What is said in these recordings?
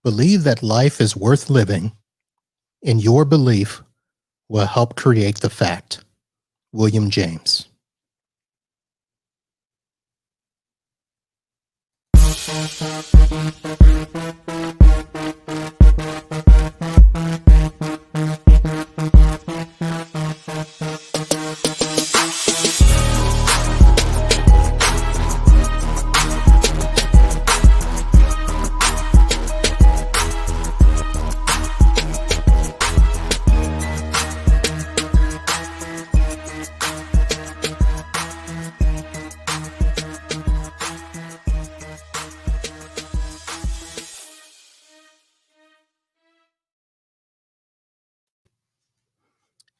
Believe that life is worth living, and your belief will help create the fact. William James.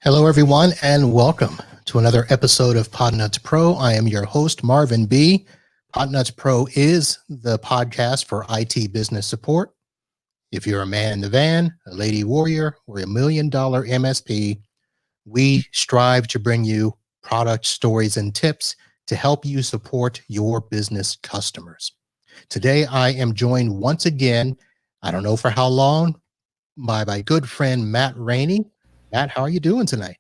Hello, everyone, and welcome to another episode of Podnutz Pro. I am your host, Marvin B. Podnutz Pro is the podcast for IT business support. If you're a man in the van, a lady warrior, or $1 million MSP, we strive to bring you product stories and tips to help you support your business customers. Today, I am joined once again, I don't know for how long, by my good friend, Matt Rainey. Matt, how are you doing tonight?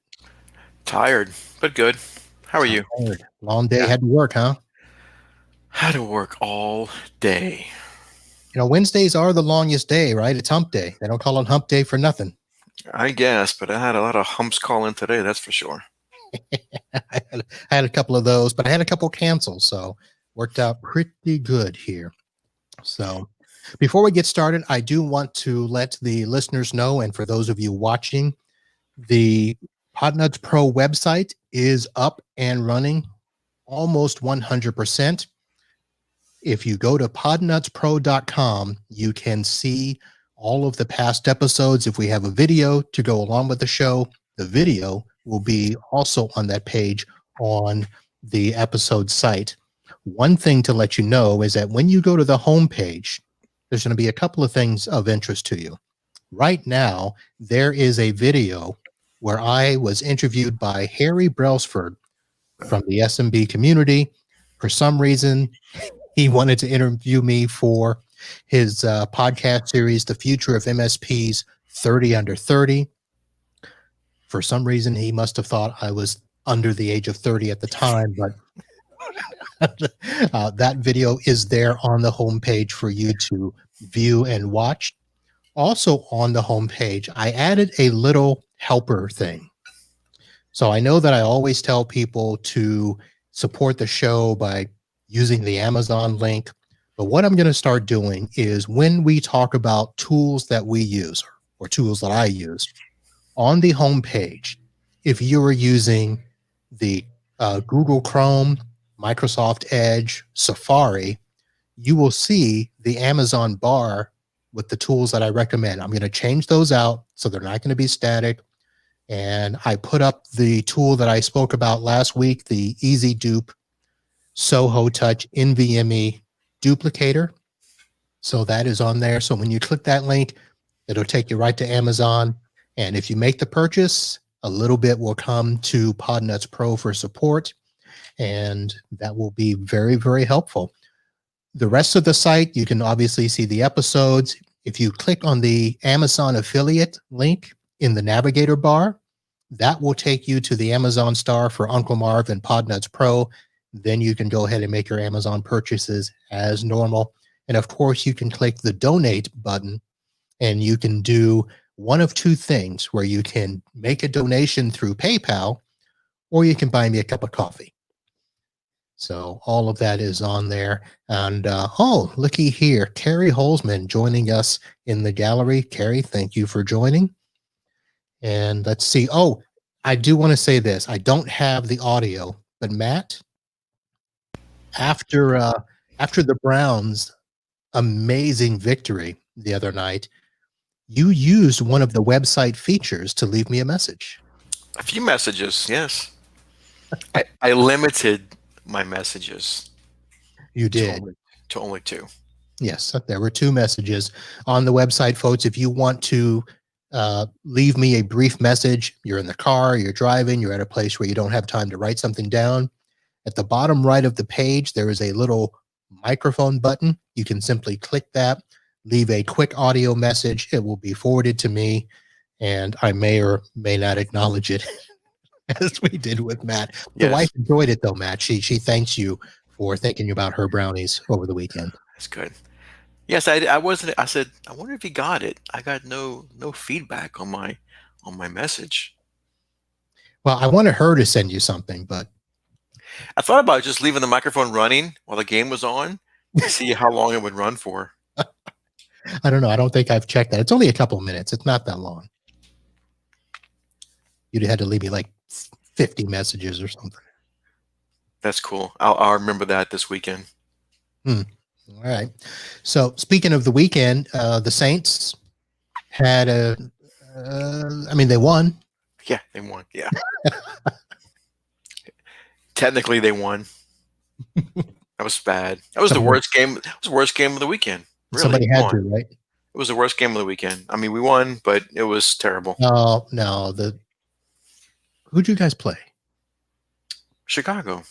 Tired, but good. How are you? Tired. Long day, had to work, huh? Had to work all day. You know, Wednesdays are the longest day, right? It's hump day. They don't call it hump day for nothing. I guess, but I had a lot of humps call in today, that's for sure. I had a couple of those, but I had a couple cancels, so worked out pretty good here. So before we get started, I do want to let the listeners know, and for those of you watching, the Podnutz Pro website is up and running almost 100%. If you go to podnutzpro.com, you can see all of the past episodes. If we have a video to go along with the show, the video will be also on that page on the episode site. One thing to let you know is that when you go to the home page, there's going to be a couple of things of interest to you. Right now, there is a video where I was interviewed by Harry Brailsford from the SMB community. For some reason, he wanted to interview me for his podcast series, The Future of MSPs 30 Under 30. For some reason, he must have thought I was under the age of 30 at the time, but that video is there on the homepage for you to view and watch. Also on the homepage, I added a little helper thing. So I know that I always tell people to support the show by using the Amazon link, but what I'm going to start doing is when we talk about tools that we use or tools that I use on the homepage, if you are using the Google Chrome, Microsoft Edge, Safari, you will see the Amazon bar with the tools that I recommend. I'm going to change those out so they're not going to be static. And I put up the tool that I spoke about last week, the Easy Dupe Soho Touch NVMe duplicator. So that is on there. So when you click that link, it'll take you right to Amazon. And if you make the purchase, a little bit will come to Podnutz Pro for support. And that will be very, very helpful. The rest of the site, you can obviously see the episodes. If you click on the Amazon affiliate link in the navigator bar, that will take you to the Amazon store for Uncle Marv and Podnutz Pro. Then you can go ahead and make your Amazon purchases as normal. And of course, you can click the donate button and you can do one of two things where you can make a donation through PayPal or you can buy me a cup of coffee. So all of that is on there. And oh, looky here, Carrie Holzman joining us in the gallery. Carrie, thank you for joining. And let's see. Oh, I do want to say this. I don't have the audio, but Matt, after the Browns' amazing victory the other night, you used one of the website features to leave me a message. A few messages, yes. I limited my messages. You did. To only two. Yes, there were two messages on the website, folks. If you want to leave me a brief message, you're in the car, you're driving, you're at a place where you don't have time to write something down. At the bottom right of the page, there is a little microphone button. You can simply click that. leave a quick audio message. It will be forwarded to me, and I may or may not acknowledge it as we did with Matt. The wife Yes, enjoyed it though, Matt. She thanks you for thinking about her brownies over the weekend. that's good. Yes, I wasn't. I said, I wonder if he got it. I got no feedback on my message. Well, I wanted her to send you something, but I thought about just leaving the microphone running while the game was on to see how long it would run for. I don't know. I don't think I've checked that. It's only a couple of minutes. It's not that long. You'd had to leave me like 50 messages or something. That's cool. I'll remember that this weekend. All right. So speaking of the weekend, the Saints had they won. Yeah, they won. Yeah. Technically, they won. That was bad. That was the worst game. It was the worst game of the weekend. Really, Somebody come had on. to, right? It was the worst game of the weekend. I mean, we won, but it was terrible. No. Who'd you guys play? Chicago.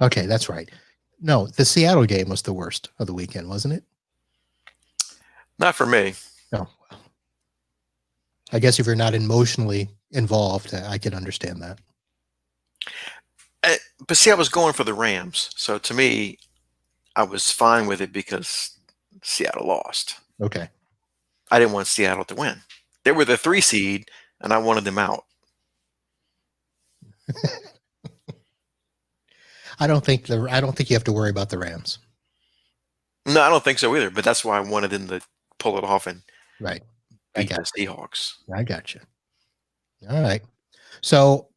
Okay, that's right. No, the Seattle game was the worst of the weekend, wasn't it? Not for me. No. Well, I guess if you're not emotionally involved, I can understand that. But see, I was going for the Rams. So to me, I was fine with it because Seattle lost. Okay. I didn't want Seattle to win. They were the 3 seed, and I wanted them out. I don't think you have to worry about the Rams. No, I don't think so either. But that's why I wanted them to pull it off and Right. beat the Seahawks. I got you. All right. So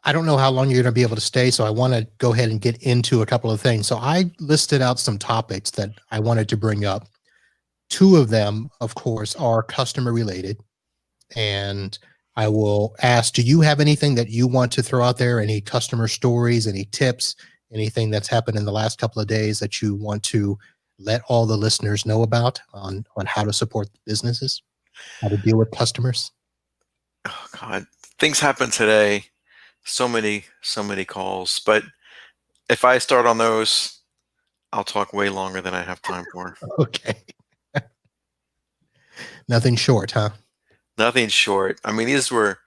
I don't know how long you're going to be able to stay, so I want to go ahead and get into a couple of things. So I listed out some topics that I wanted to bring up. 2 of them, of course, are customer related. And I will ask, do you have anything that you want to throw out there? Any customer stories, any tips, anything that's happened in the last couple of days that you want to let all the listeners know about on how to support businesses, how to deal with customers? Oh God, things happen today. So many calls. But if I start on those, I'll talk way longer than I have time for. Okay. Nothing short, huh? Nothing short. I mean, these were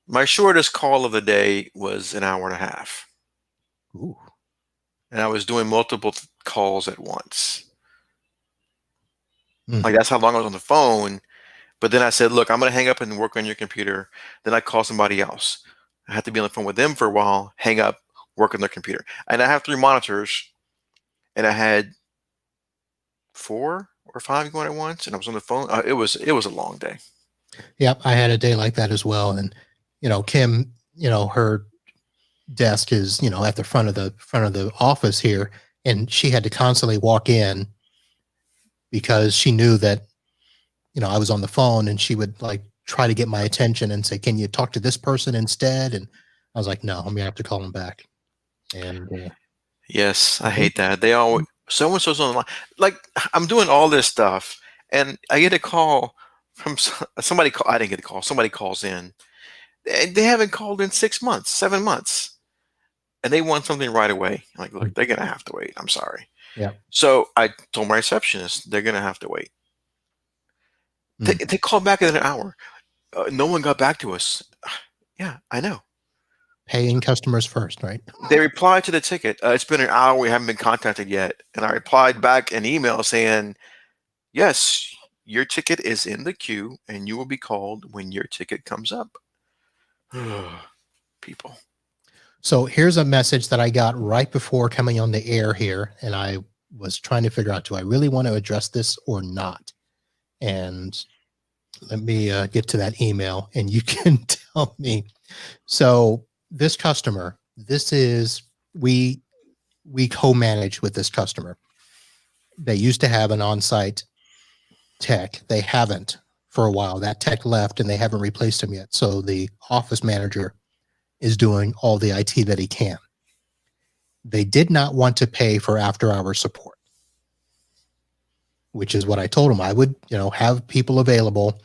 my shortest call of the day was an hour and a half. Ooh. And I was doing multiple calls at once. Mm. Like that's how long I was on the phone. But then I said, look, I'm going to hang up and work on your computer. Then I call somebody else. I had to be on the phone with them for a while, hang up, work on their computer. And I have 3 monitors, and I had 4 or 5 going at once, and I was on the phone. It was a long day. Yep, I had a day like that as well. And Kim, her desk is at the front of the office here, and she had to constantly walk in because she knew that I was on the phone, and she would like try to get my attention and say, "Can you talk to this person instead?" And I was like, "No, I'm gonna have to call him back." And Yes, I hate that. They always so and so's on the line. Like I'm doing all this stuff, and I get a call from somebody. I didn't get a call. Somebody calls in. They haven't called in 6 months, 7 months, and they want something right away. I'm like, look, they're gonna have to wait. I'm sorry. Yeah. So I told my receptionist they're gonna have to wait. They called back in an hour. No one got back to us. Yeah, I know. Paying customers first, right? They replied to the ticket. It's been an hour. We haven't been contacted yet. And I replied back an email saying, yes, your ticket is in the queue and you will be called when your ticket comes up. People. So here's a message that I got right before coming on the air here. And I was trying to figure out, do I really want to address this or not? And let me get to that email and you can tell me. So this customer, we co-manage with this customer. They used to have an on-site tech. They haven't for a while. That tech left and they haven't replaced him yet. So the office manager is doing all the IT that he can. They did not want to pay for after-hour support, which is what I told them. I would, have people available.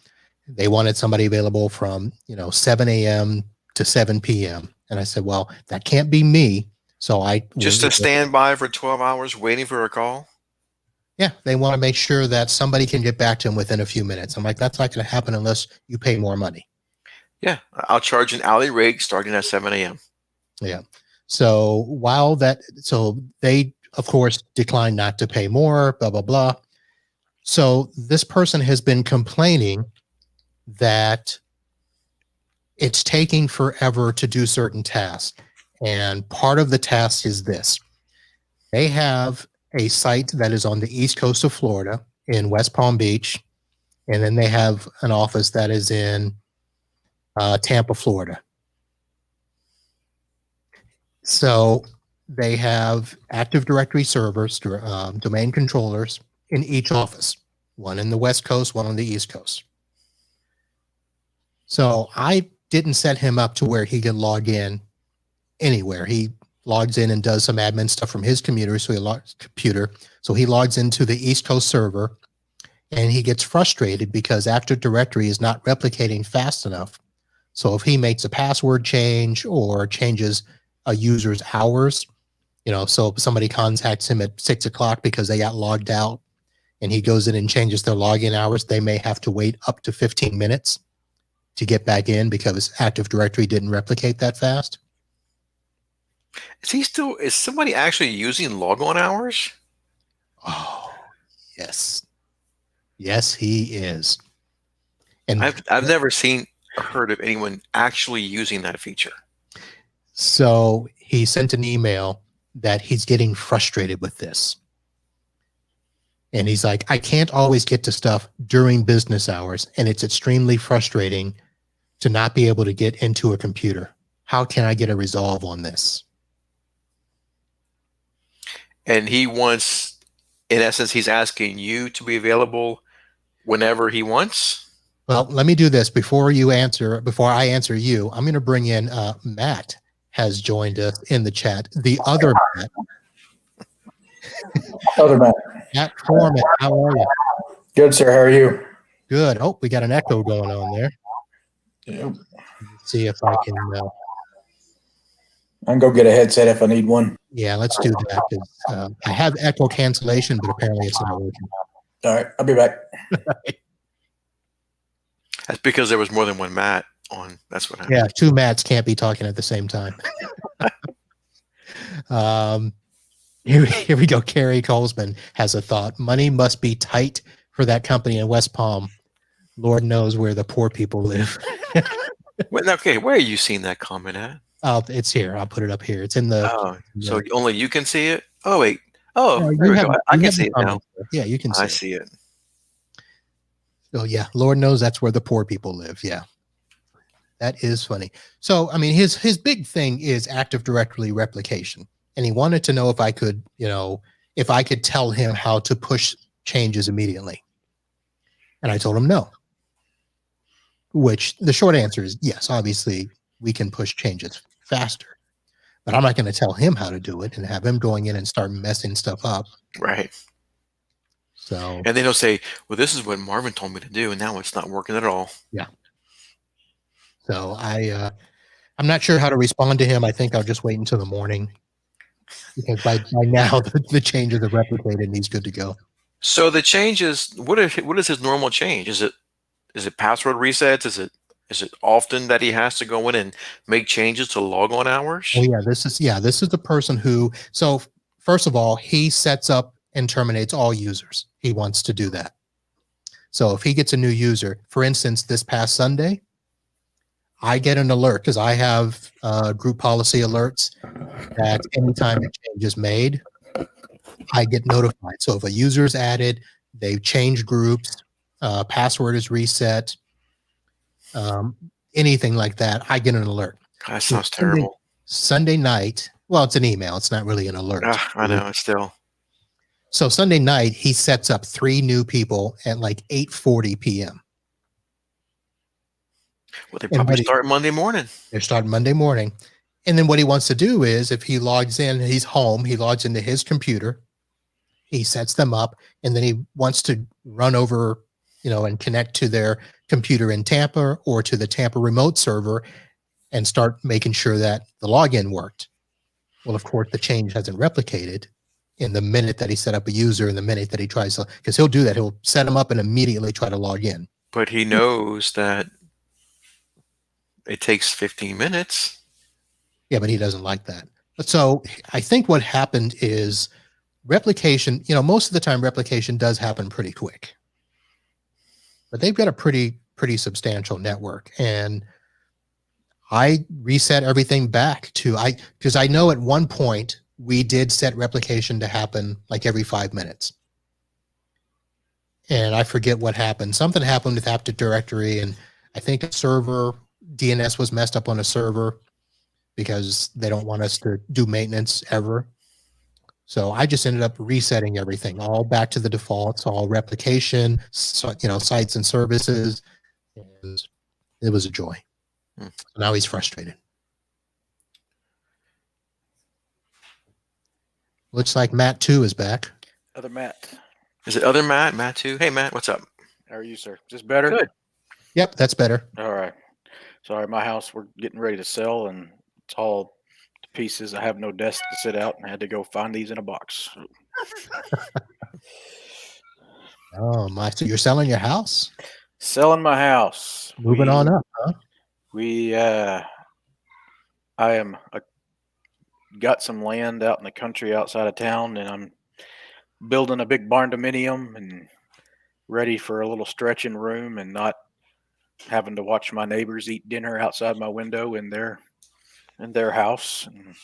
They wanted somebody available from, 7 a.m. to 7 p.m. And I said, well, that can't be me. So just to stand by for 12 hours waiting for a call. Yeah, they want to make sure that somebody can get back to them within a few minutes. I'm like, that's not going to happen unless you pay more money. Yeah, I'll charge an hourly rate starting at 7 a.m. Yeah. So so they, of course, decline not to pay more, blah, blah, blah. So this person has been complaining that it's taking forever to do certain tasks. And part of the task is this. They have a site that is on the east coast of Florida in West Palm Beach, and then they have an office that is in Tampa, Florida. So they have Active Directory servers, domain controllers in each office, one in the West Coast, one on the East Coast. So I didn't set him up to where he can log in anywhere. He logs in and does some admin stuff from his computer. So he logs into the East Coast server, and he gets frustrated because Active Directory is not replicating fast enough. So if he makes a password change or changes a user's hours, so if somebody contacts him at 6 o'clock because they got logged out and he goes in and changes their login hours, they may have to wait up to 15 minutes to get back in because Active Directory didn't replicate that fast. Is somebody actually using logon hours? Oh, yes. Yes, he is. And I've never seen or heard of anyone actually using that feature. So he sent an email that he's getting frustrated with this. And he's like, I can't always get to stuff during business hours, and it's extremely frustrating to not be able to get into a computer. How can I get a resolve on this? And he wants, in essence, he's asking you to be available whenever he wants. Well, let me do this before I answer you. I'm going to bring in Matt has joined us in the chat. The other Matt. Other Matt. Matt Foreman, how are you? Good, sir. How are you? Good. Oh, we got an echo going on there. Yeah. Let's see if I can. I can go get a headset if I need one. Yeah, let's do that. 'Cause, I have echo cancellation, but apparently it's not working. All right. I'll be back. That's because there was more than one Matt on. That's what happened. Yeah, two Matts can't be talking at the same time. Here we go. Carrie Colesman has a thought. Money must be tight for that company in West Palm. Lord knows where the poor people live. Well, okay, where are you seeing that comment at? Oh, it's here. I'll put it up here. It's in the. Oh, so only you can see it? Oh, wait. Oh, there we go. I can see it now. Yeah, you can see I it. see it. Oh, yeah. Lord knows that's where the poor people live. Yeah. That is funny. So, I mean, his big thing is Active Directory replication. And he wanted to know if I could, if I could tell him how to push changes immediately. And I told him no. Which the short answer is yes, obviously we can push changes faster. But I'm not going to tell him how to do it and have him going in and start messing stuff up. Right. So, and then he'll say, well, this is what Marvin told me to do, and now it's not working at all. Yeah. So I'm not sure how to respond to him. I think I'll just wait until the morning because by now the changes are replicated and he's good to go. So the changes, what is his normal change? Is it password resets? Is it often that he has to go in and make changes to logon hours? Oh yeah, this is the person who. So first of all, he sets up and terminates all users. He wants to do that. So if he gets a new user, for instance, this past Sunday, I get an alert because I have group policy alerts that anytime a change is made, I get notified. So if a user is added, they've changed groups, password is reset, anything like that, I get an alert. That sounds terrible. Sunday night, well, it's an email. It's not really an alert. I know, it's still. So Sunday night, he sets up 3 new people at like 8:40 p.m. Well, they probably start Monday morning. They're starting Monday morning. And then what he wants to do is if he logs in, he's home, he logs into his computer, he sets them up, and then he wants to run over, and connect to their computer in Tampa or to the Tampa remote server and start making sure that the login worked. Well, of course, the change hasn't replicated. in the minute that he set up a user, in the minute that he tries to, because he'll do that. He'll set them up and immediately try to log in. But he knows that it takes 15 minutes. Yeah, but he doesn't like that. But so I think what happened is replication, most of the time replication does happen pretty quick. But they've got a pretty substantial network. And I reset everything back to because I know at one point we did set replication to happen like every 5 minutes. And I forget what happened. Something happened with Active Directory, and I think a server DNS was messed up on a server because they don't want us to do maintenance ever. So I just ended up resetting everything all back to the defaults, all replication, sites and services. And it was a joy. So now he's frustrated. Looks like Matt 2 is back. Other Matt. Is it other Matt? Matt 2? Hey, Matt, what's up? How are you, sir? Is this better? Good. Yep, that's better. All right. Sorry, my house, we're getting ready to sell, and it's all to pieces. I have no desk to sit out, and I had to go find these in a box. Oh, my. So you're selling your house? Selling my house. Moving on up, huh? Got some land out in the country outside of town, and I'm building a big barn dominium and ready for a little stretching room and not having to watch my neighbors eat dinner outside my window in their house. And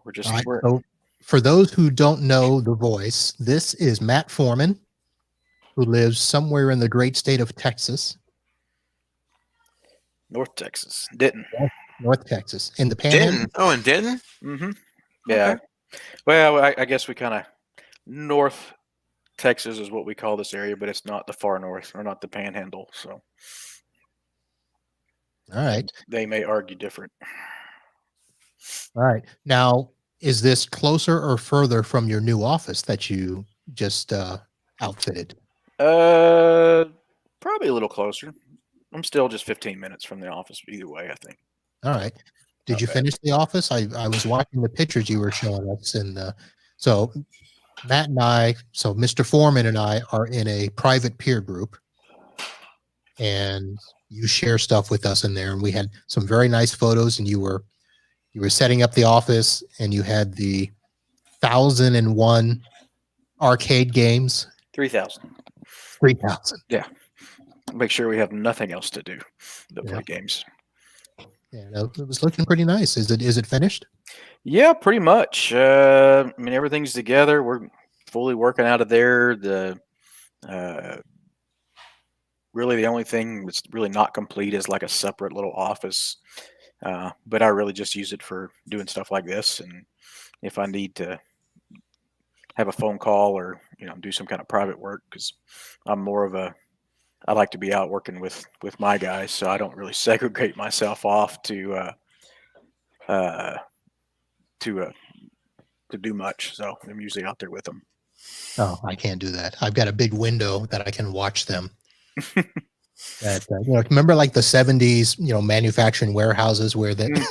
we're just so for those who don't know the voice, this is Matt Foreman, who lives somewhere in the great state of Texas. North Texas, Denton. North Texas, in the Panhandle. Denton. Oh, in Denton? Mm-hmm. Yeah. Okay. Well, I guess we kind of North Texas is what we call this area, but it's not the far north or not the Panhandle. So, all right. They may argue different. All right. Now, is this closer or further from your new office that you just outfitted? Probably a little closer. I'm still just 15 minutes from the office either way, I think. All right. Did you finish the office? I was watching the pictures you were showing us. And so Matt and so Mr. Foreman and I are in a private peer group. And you share stuff with us in there. And we had some very nice photos. And you were setting up the office, and you had the 1,001 arcade games. 3,000. 3,000. Yeah. Make sure we have nothing else to do but play games. Yeah, it was looking pretty nice. Is it finished? Yeah, pretty much. I mean, everything's together. We're fully working out of there. Really the only thing that's really not complete is like a separate little office. But I really just use it for doing stuff like this. And if I need to have a phone call or, do some kind of private work, because I'm more of I like to be out working with my guys, so I don't really segregate myself off to do much. So I'm usually out there with them. Oh, I can't do that. I've got a big window that I can watch them. Remember like the 70s, manufacturing warehouses where the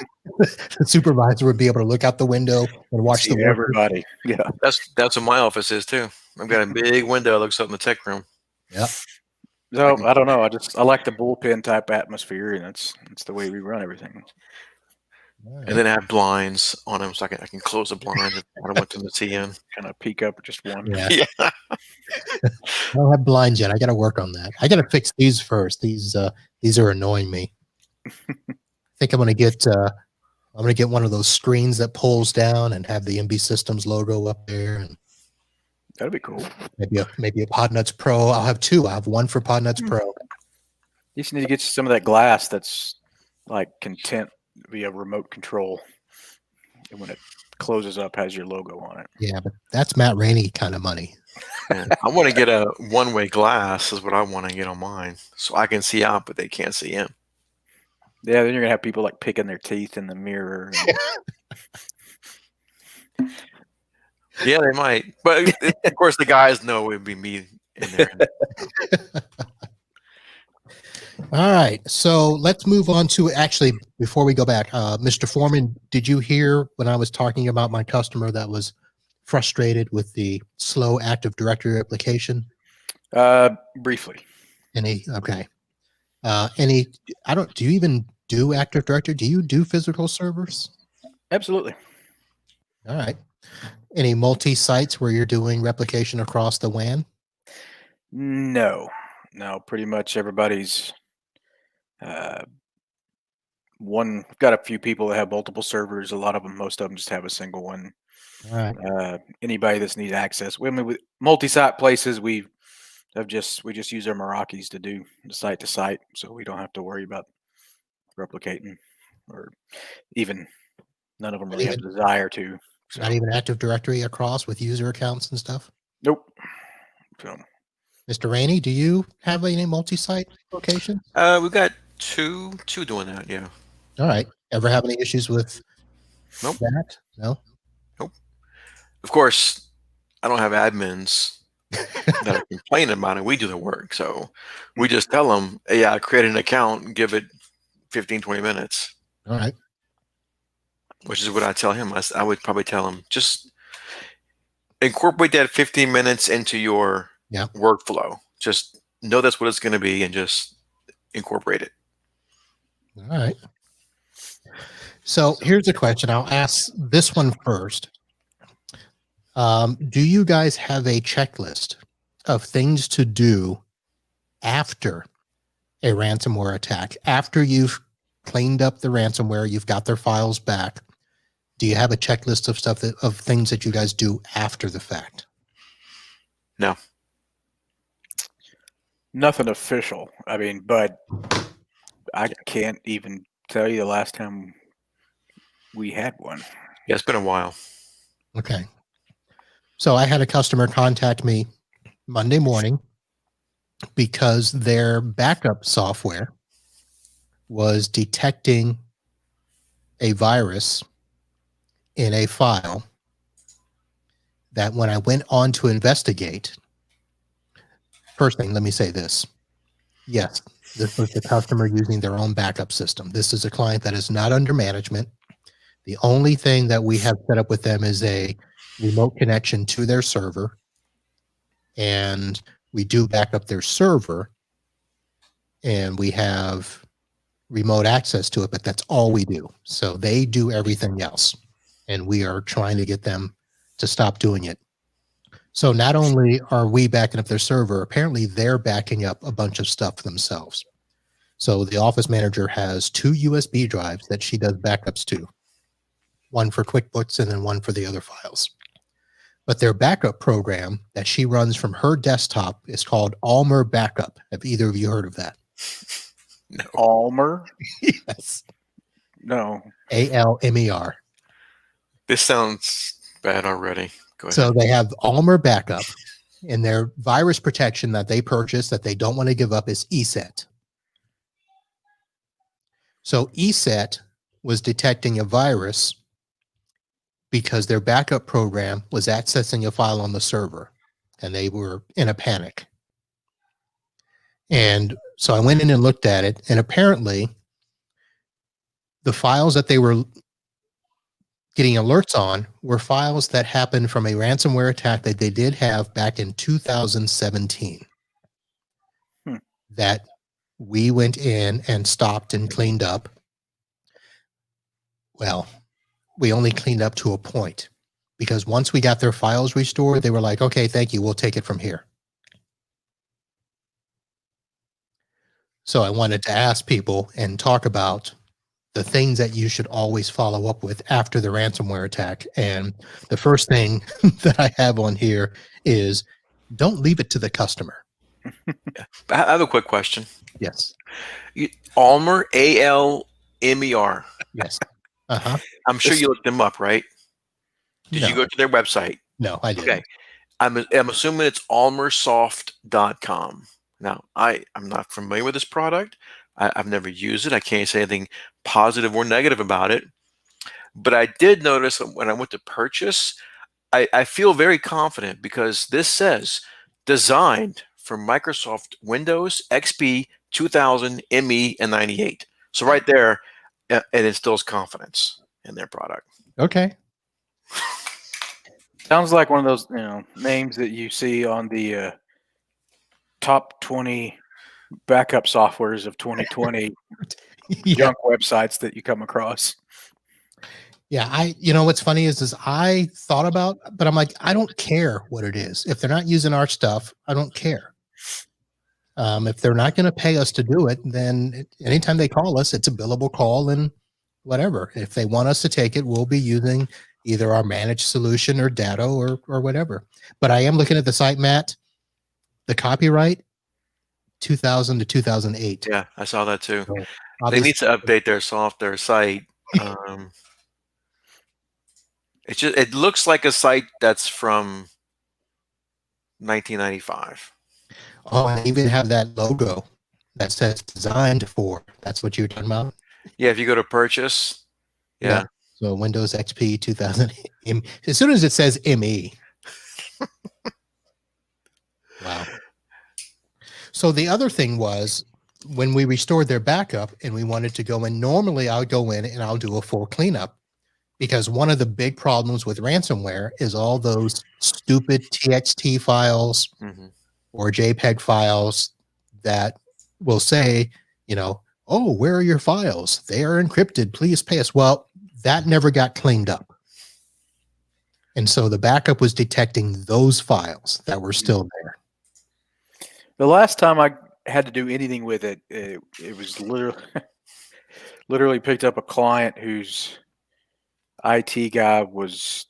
supervisor would be able to look out the window and watch the everybody. Yeah, that's what my office is too. I've got a big window that looks up in the tech room. Yeah. So I don't know. I like the bullpen type atmosphere, and it's the way we run everything. Right. And then I have blinds on them, so I can close the blinds if I want them to see in. Kind of peek up at just one. Yeah. I don't have blinds yet. I got to work on that. I got to fix these first. These are annoying me. I think I'm gonna get one of those screens that pulls down and have the MB Systems logo up there, and that'd be cool. Maybe a Podnutz Pro. I'll have two. I'll have one for Podnutz Pro. You just need to get some of that glass that's like content via remote control, and when it closes up, has your logo on it. Yeah, but that's Matt Rainey kind of money. I want to get a one-way glass is what I want to get on mine, so I can see out, but they can't see in. Yeah, then you're gonna have people like picking their teeth in the mirror. Yeah, they might, but of course the guys know it would be me in there. All right, so let's move on to actually before we go back, Mr. Foreman, did you hear when I was talking about my customer that was frustrated with the slow Active Directory application? Briefly. Okay. Do you even do Active Directory? Do you do physical servers? Absolutely. All right. Any multi-sites where you're doing replication across the WAN? No, pretty much everybody's one. Got a few people that have multiple servers. A lot of them, most of them just have a single one. All right. Anybody that's needs access. With multi-site places, we just use our Meraki's to do the site to site, so we don't have to worry about replicating, or even none of them Not really have even, the desire to. So, not even Active Directory across with user accounts and stuff? nope. So, Mr. Rainey, do you have any multi-site locations? We've got two doing that. Yeah. All right. Ever have any issues with Nope. that? No? Nope. Of course, I don't have admins that are complaining about it. We do the work. So we just tell them, hey, yeah, create an account and give it 15, 20 minutes, All right. which is what I tell him. I would probably tell him, just incorporate that 15 minutes into your Yeah. workflow. Just know that's what it's going to be and just incorporate it. All right. So here's a question. I'll ask this one first. Do you guys have a checklist of things to do after a ransomware attack? After you've cleaned up the ransomware, you've got their files back. Do you have a checklist of stuff of things that you guys do after the fact? No. nothing official. I mean, but I can't even tell you the last time we had one. Yeah, it's been a while. Okay. So I had a customer contact me Monday morning because their backup software was detecting a virus in a file that when I went on to investigate, first thing, let me say this. Yes, this was the customer using their own backup system. This is a client that is not under management. The only thing that we have set up with them is a remote connection to their server, and we do back up their server, and we have remote access to it, but that's all we do. So they do everything else, and we are trying to get them to stop doing it. So not only are we backing up their server, apparently they're backing up a bunch of stuff themselves. So the office manager has 2 USB drives that she does backups to, one for QuickBooks and then one for the other files. But their backup program that she runs from her desktop is called Almer Backup. Have either of you heard of that? No. Almer? Yes. No. ALMER. This sounds bad already. Go ahead. So they have Almer Backup, and their virus protection that they purchased that they don't want to give up is ESET. So ESET was detecting a virus because their backup program was accessing a file on the server, and they were in a panic. And so I went in and looked at it, and apparently the files that they were getting alerts on were files that happened from a ransomware attack that they did have back in 2017 that we went in and stopped and cleaned up. Well, we only cleaned up to a point, because once we got their files restored, they were like, okay, thank you, we'll take it from here. So I wanted to ask people and talk about the things that you should always follow up with after the ransomware attack. And the first thing that I have on here is don't leave it to the customer. I have a quick question. Yes. Almer, ALMER. Yes. Uh-huh. I'm sure you looked them up, right? Did No. you go to their website? No, I didn't. Okay. I'm assuming it's almersoft.com. Now, I'm not familiar with this product. I've never used it. I can't say anything positive or negative about it. But I did notice when I went to purchase, I feel very confident because this says designed for Microsoft Windows XP 2000, ME, and 98. So right there, it instills confidence in their product. Okay. Sounds like one of those names that you see on the top 20 backup softwares of 2020 Yeah. junk websites that you come across. Yeah, what's funny is I thought about, but I'm like, I don't care what it is. If they're not using our stuff, I don't care. If they're not going to pay us to do it, then anytime they call us, it's a billable call and whatever. If they want us to take it, we'll be using either our managed solution or Datto or whatever. But I am looking at the site, Matt. The copyright 2000 to 2008. Yeah, I saw that too. So They need obviously, to update their site. It looks like a site that's from 1995. oh, I even have that logo that says designed for. That's what you're talking about. Yeah, if you go to purchase, yeah. So Windows XP 2000. As soon as it says ME. Wow. So the other thing was when we restored their backup and we wanted to go in, normally I would go in and I'll do a full cleanup because one of the big problems with ransomware is all those stupid TXT files Mhm. or JPEG files that will say, oh, where are your files? They are encrypted. Please pay us. Well, that never got cleaned up. And so the backup was detecting those files that were still there. The last time I had to do anything with it, it was literally picked up a client whose IT guy was,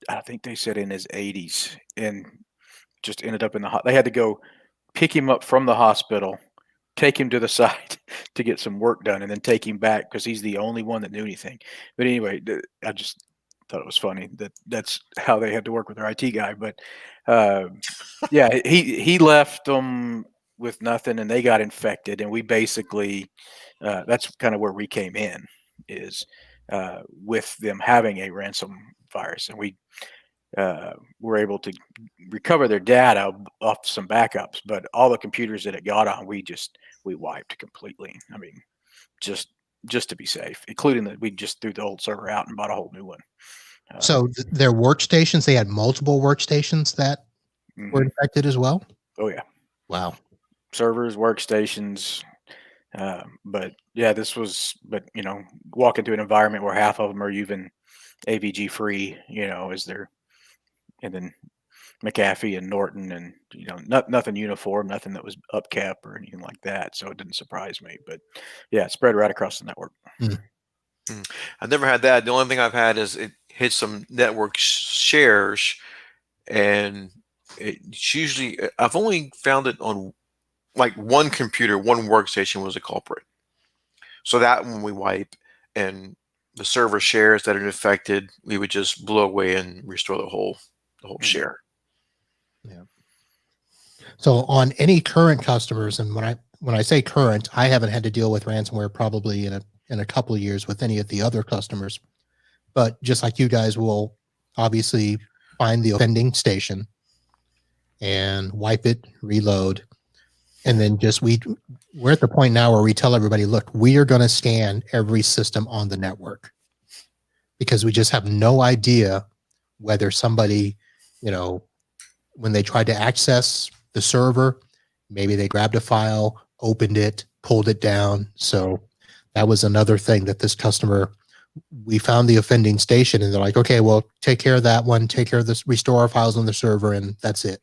I think they said in his 80s, and just ended up in the. They had to go pick him up from the hospital, take him to the site to get some work done, and then take him back because he's the only one that knew anything. But anyway, I just thought it was funny that that's how they had to work with their IT guy. But yeah, he left them with nothing, and they got infected, and we basically that's kind of where we came in is with them having a ransom virus, and we were able to recover their data off some backups, but all the computers that it got on, we wiped completely. I mean, just to be safe, including that we just threw the old server out and bought a whole new one. So their workstations, they had multiple workstations that were infected as well. Oh yeah. Wow. Servers, workstations. But yeah, but walk into an environment where half of them are even AVG free, is there, and then McAfee and Norton and nothing uniform, nothing that was upkept or anything like that. So it didn't surprise me. But yeah, it spread right across the network. I've never had that. The only thing I've had is it hit some network shares, and it's usually I've only found it on like one computer, one workstation was a culprit. So that one we wipe, and the server shares that are infected, we would just blow away and restore the whole share. Yeah. So on any current customers, and when I say current, I haven't had to deal with ransomware probably in a couple of years with any of the other customers. But just like you guys will obviously find the offending station and wipe it, reload, and then we're at the point now where we tell everybody, look, we are going to scan every system on the network because we just have no idea whether somebody, when they tried to access the server, maybe they grabbed a file, opened it, pulled it down. So that was another thing that this customer, we found the offending station and they're like, okay, well, take care of that one, take care of this, restore our files on the server, and that's it.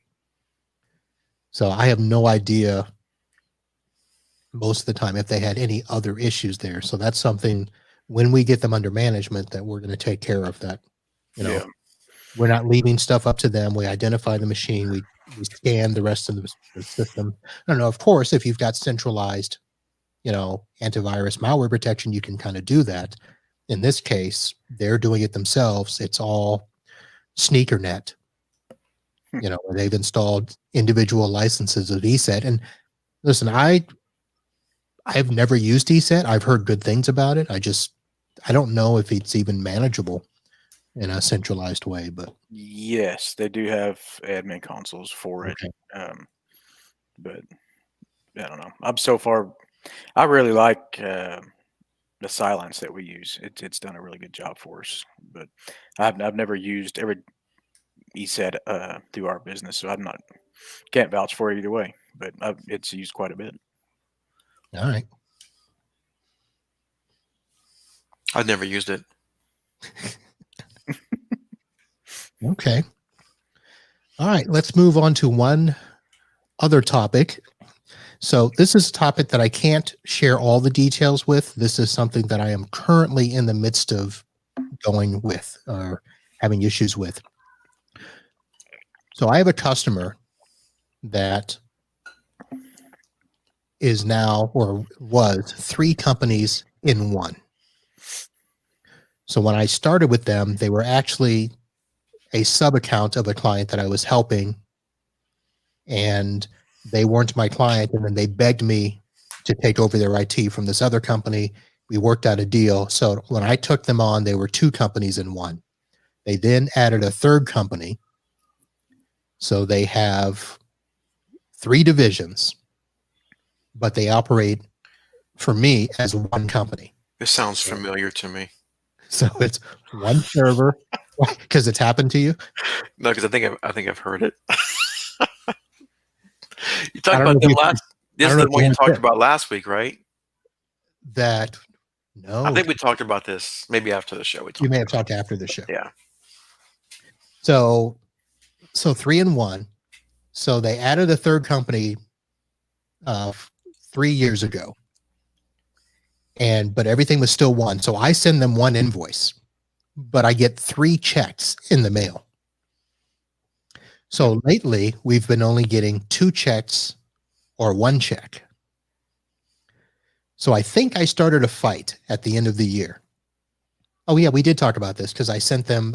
So I have no idea most of the time if they had any other issues there. So that's something when we get them under management that we're going to take care of that. Yeah. We're not leaving stuff up to them. We identify the machine. We scan the rest of the system. I don't know. Of course, if you've got centralized, antivirus malware protection, you can kind of do that. In this case, they're doing it themselves. It's all SneakerNet. Where they've installed individual licenses of ESET. And listen, I've never used ESET. I've heard good things about it. I don't know if it's even manageable in a centralized way, but yes, they do have admin consoles for it. Okay. But I don't know. I really like the Silence that we use. It's done a really good job for us. But I've never used he said through our business. So can't vouch for it either way, but it's used quite a bit. All right. I've never used it. Okay. All right. Let's move on to one other topic. So this is a topic that I can't share all the details with. This is something that I am currently in the midst of going with or having issues with. So I have a customer that is now or was 3 companies in one. So when I started with them, they were actually a sub account of a client that I was helping, and they weren't my client. And then they begged me to take over their IT from this other company. We worked out a deal. So when I took them on, they were 2 companies in one. They then added a third company. So they have 3 divisions, but they operate for me as one company. This sounds familiar to me. So it's one server. Because it's happened to you? No, because I think I've heard it. You I talked don't about know them if you- last. This I is don't know the if one you you had talked it. about last week, right? That no. I think we talked about this maybe after the show. You may have talked after the show. Yeah. So 3 in 1. So they added a third company 3 years ago. But everything was still one. So I send them one invoice, but I get 3 checks in the mail. So lately we've been only getting 2 checks or 1 check. So I think I started a fight at the end of the year. Oh yeah, we did talk about this because I sent them,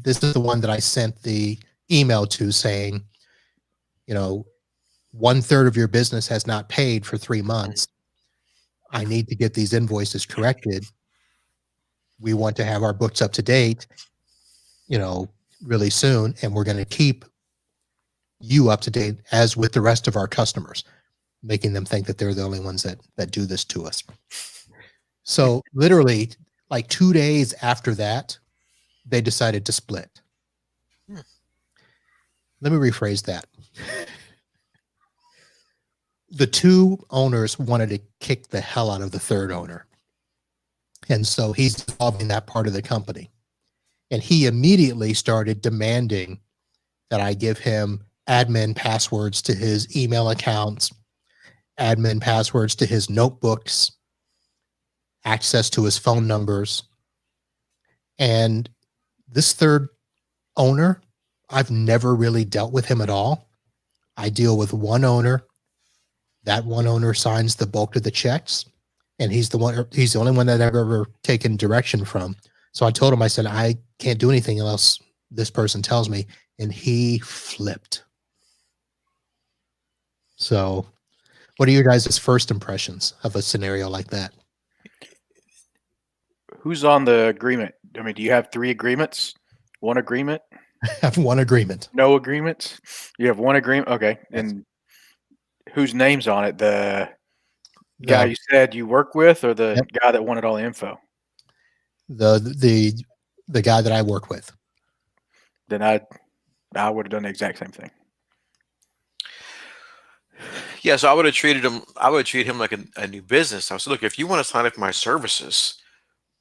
this is the one that I sent the email to saying, 1/3 of your business has not paid for 3 months. I need to get these invoices corrected. We want to have our books up to date, really soon. And we're going to keep you up to date as with the rest of our customers, making them think that they're the only ones that do this to us. So literally like 2 days after that, they decided to split. Let me rephrase that. The 2 owners wanted to kick the hell out of the third owner. And so he's dissolving that part of the company. And he immediately started demanding that I give him admin passwords to his email accounts, admin passwords to his notebooks, access to his phone numbers. And this third owner, I've never really dealt with him at all. I deal with one owner. That one owner signs the bulk of the checks, and he's the only one that I've ever taken direction from. So I told him, I said, I can't do anything unless this person tells me. And he flipped. So what are your guys' first impressions of a scenario like that? Who's on the agreement? I mean, do you have 3 agreements? 1 agreement? I have 1 agreement. No agreements? You have 1 agreement? Okay. And whose name's on it? The guy you said you work with, or the guy that wanted all the info? The guy that I work with. Then I would have done the exact same thing. Yeah, so I would have treated him. I would treat him like a new business. I said, look, if you want to sign up for my services,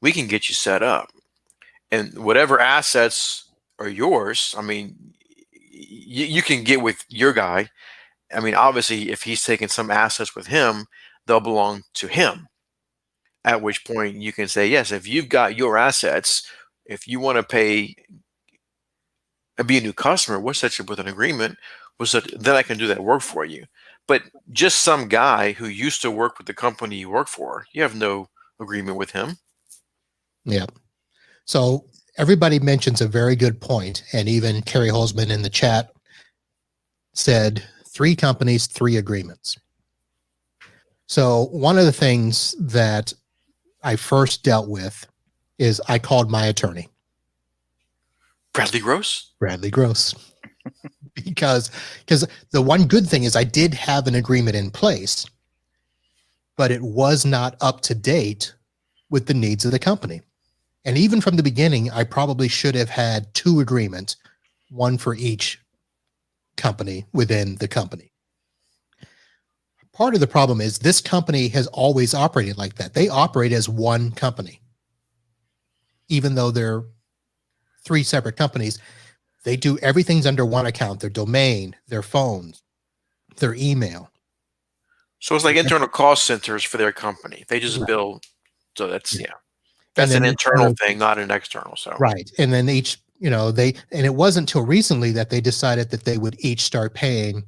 we can get you set up, and whatever assets are yours. I mean, you can get with your guy. I mean, obviously, if he's taking some assets with him, they'll belong to him. At which point you can say, yes, if you've got your assets, if you want to pay and be a new customer, we'll set you up with an agreement. Then I can do that work for you. But just some guy who used to work with the company you work for, you have no agreement with him. Yeah. So everybody mentions a very good point, and even Kerry Holzman in the chat said 3 companies, 3 agreements. So one of the things that I first dealt with is I called my attorney. Bradley Gross? Bradley Gross. because the one good thing is I did have an agreement in place, but it was not up to date with the needs of the company. And even from the beginning, I probably should have had 2 agreements, one for each company within the company. Part of the problem is this company has always operated like that. They operate as one company. Even though they're 3 separate companies, they do everything's under one account, their domain, their phones, their email. So it's like internal cost centers for their company. They just Right. build. So that's, Yeah. that's And an then internal thing, not an external. So Right. And then each, and it wasn't until recently that they decided that they would each start paying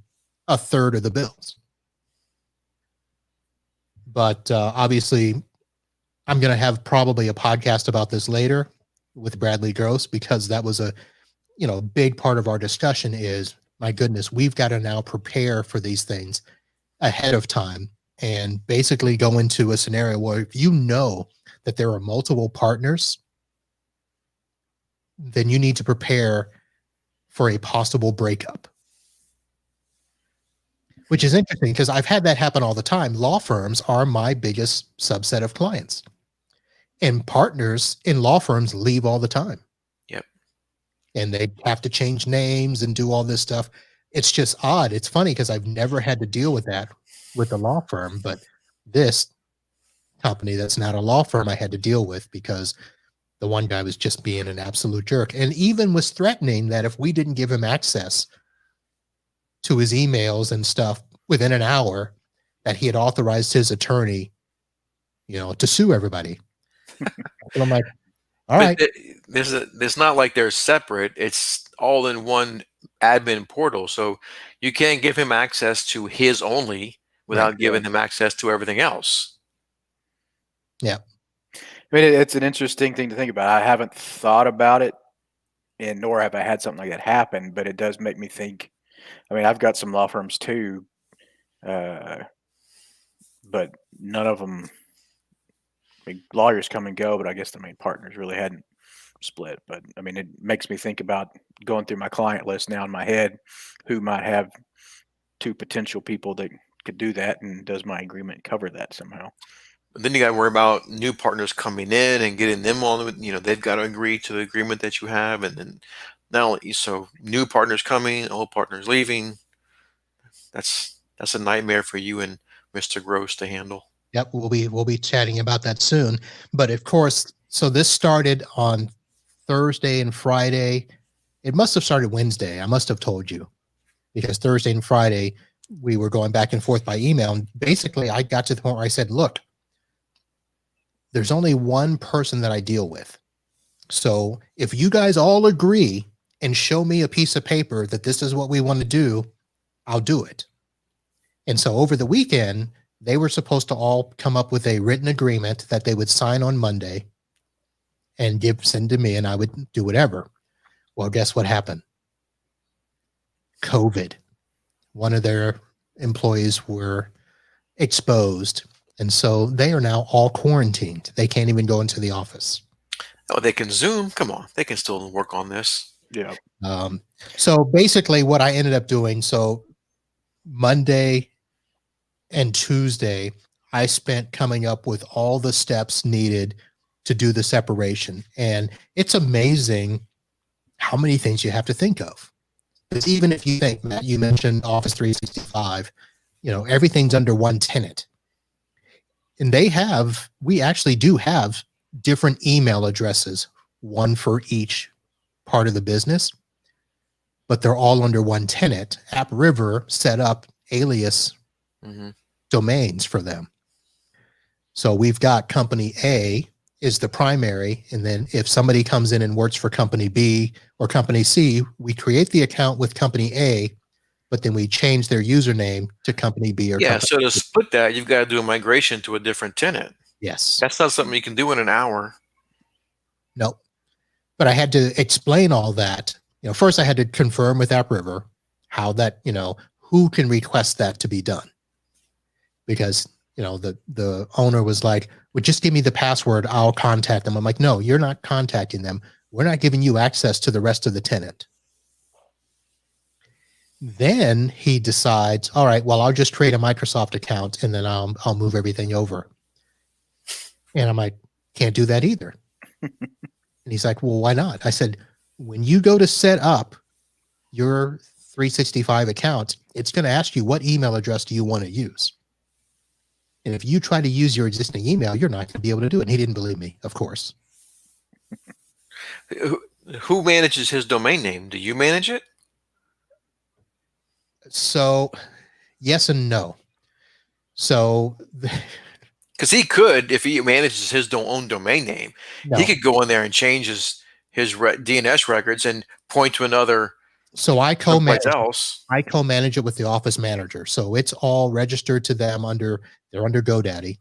a third of the bills. But obviously, I'm going to have probably a podcast about this later with Bradley Gross, because that was a big part of our discussion is, my goodness, we've got to now prepare for these things ahead of time and basically go into a scenario where if you know that there are multiple partners, then you need to prepare for a possible breakup. Which is interesting because I've had that happen all the time. Law firms are my biggest subset of clients. And partners in law firms leave all the time. Yep. And they have to change names and do all this stuff. It's just odd. It's funny because I've never had to deal with that with a law firm, but this company that's not a law firm I had to deal with because the one guy was just being an absolute jerk and even was threatening that if we didn't give him access to his emails and stuff within an hour, that he had authorized his attorney, to sue everybody. And I'm like, all right. There's not like they're separate. It's all in one admin portal. So you can't give him access to his only without giving him access to everything else. Yeah. I mean, it's an interesting thing to think about. I haven't thought about it, and nor have I had something like that happen, but it does make me think. I mean, I've got some law firms too, but none of them. I mean, lawyers come and go, but I guess the main partners really hadn't split. But I mean, it makes me think about going through my client list now in my head, who might have 2 potential people that could do that, and does my agreement cover that somehow? But then you got to worry about new partners coming in and getting them on. They've got to agree to the agreement that you have, and then not only so new partners coming, old partners leaving. That's a nightmare for you and Mr. Gross to handle. Yep, we'll be chatting about that soon. But of course, so this started on Thursday and Friday. It must have started Wednesday. I must have told you, because Thursday and Friday we were going back and forth by email. And basically, I got to the point where I said, "Look, there's only one person that I deal with. So if you guys all agree and show me a piece of paper that this is what we want to do, I'll do it." And so over the weekend, they were supposed to all come up with a written agreement that they would sign on Monday and send to me, and I would do whatever. Well, guess what happened? COVID. One of their employees were exposed, and so they are now all quarantined. They can't even go into the office. Oh, they can Zoom. Come on, they can still work on this. Yeah. So basically, what I ended up doing, so Monday and Tuesday, I spent coming up with all the steps needed to do the separation. And it's amazing how many things you have to think of. Because even if you think, Matt, you mentioned Office 365, everything's under one tenant. And we actually do have different email addresses, one for each part of the business, but they're all under one tenant. AppRiver set up alias domains for them. So we've got company A is the primary, and then if somebody comes in and works for company B or company C, we create the account with company A, but then we change their username to company B or company so to C. split that, you've got to do a migration to a different tenant. Yes. That's not something you can do in an hour. Nope. But I had to explain all that. First I had to confirm with AppRiver how that, who can request that to be done. Because, the owner was like, well, just give me the password, I'll contact them. I'm like, no, you're not contacting them. We're not giving you access to the rest of the tenant. Then he decides, all right, well, I'll just create a Microsoft account and then I'll move everything over. And I'm like, can't do that either. And he's like, well, why not? I said, when you go to set up your 365 account, it's going to ask you what email address do you want to use. And if you try to use your existing email, you're not going to be able to do it. And he didn't believe me, of course. Who manages his domain name? Do you manage it? So yes and no. So because he could, if he manages his own domain name, no. he could go in there and change his DNS records and point to another. So I someplace else. I co-manage it with the office manager. So it's all registered to them they're under GoDaddy.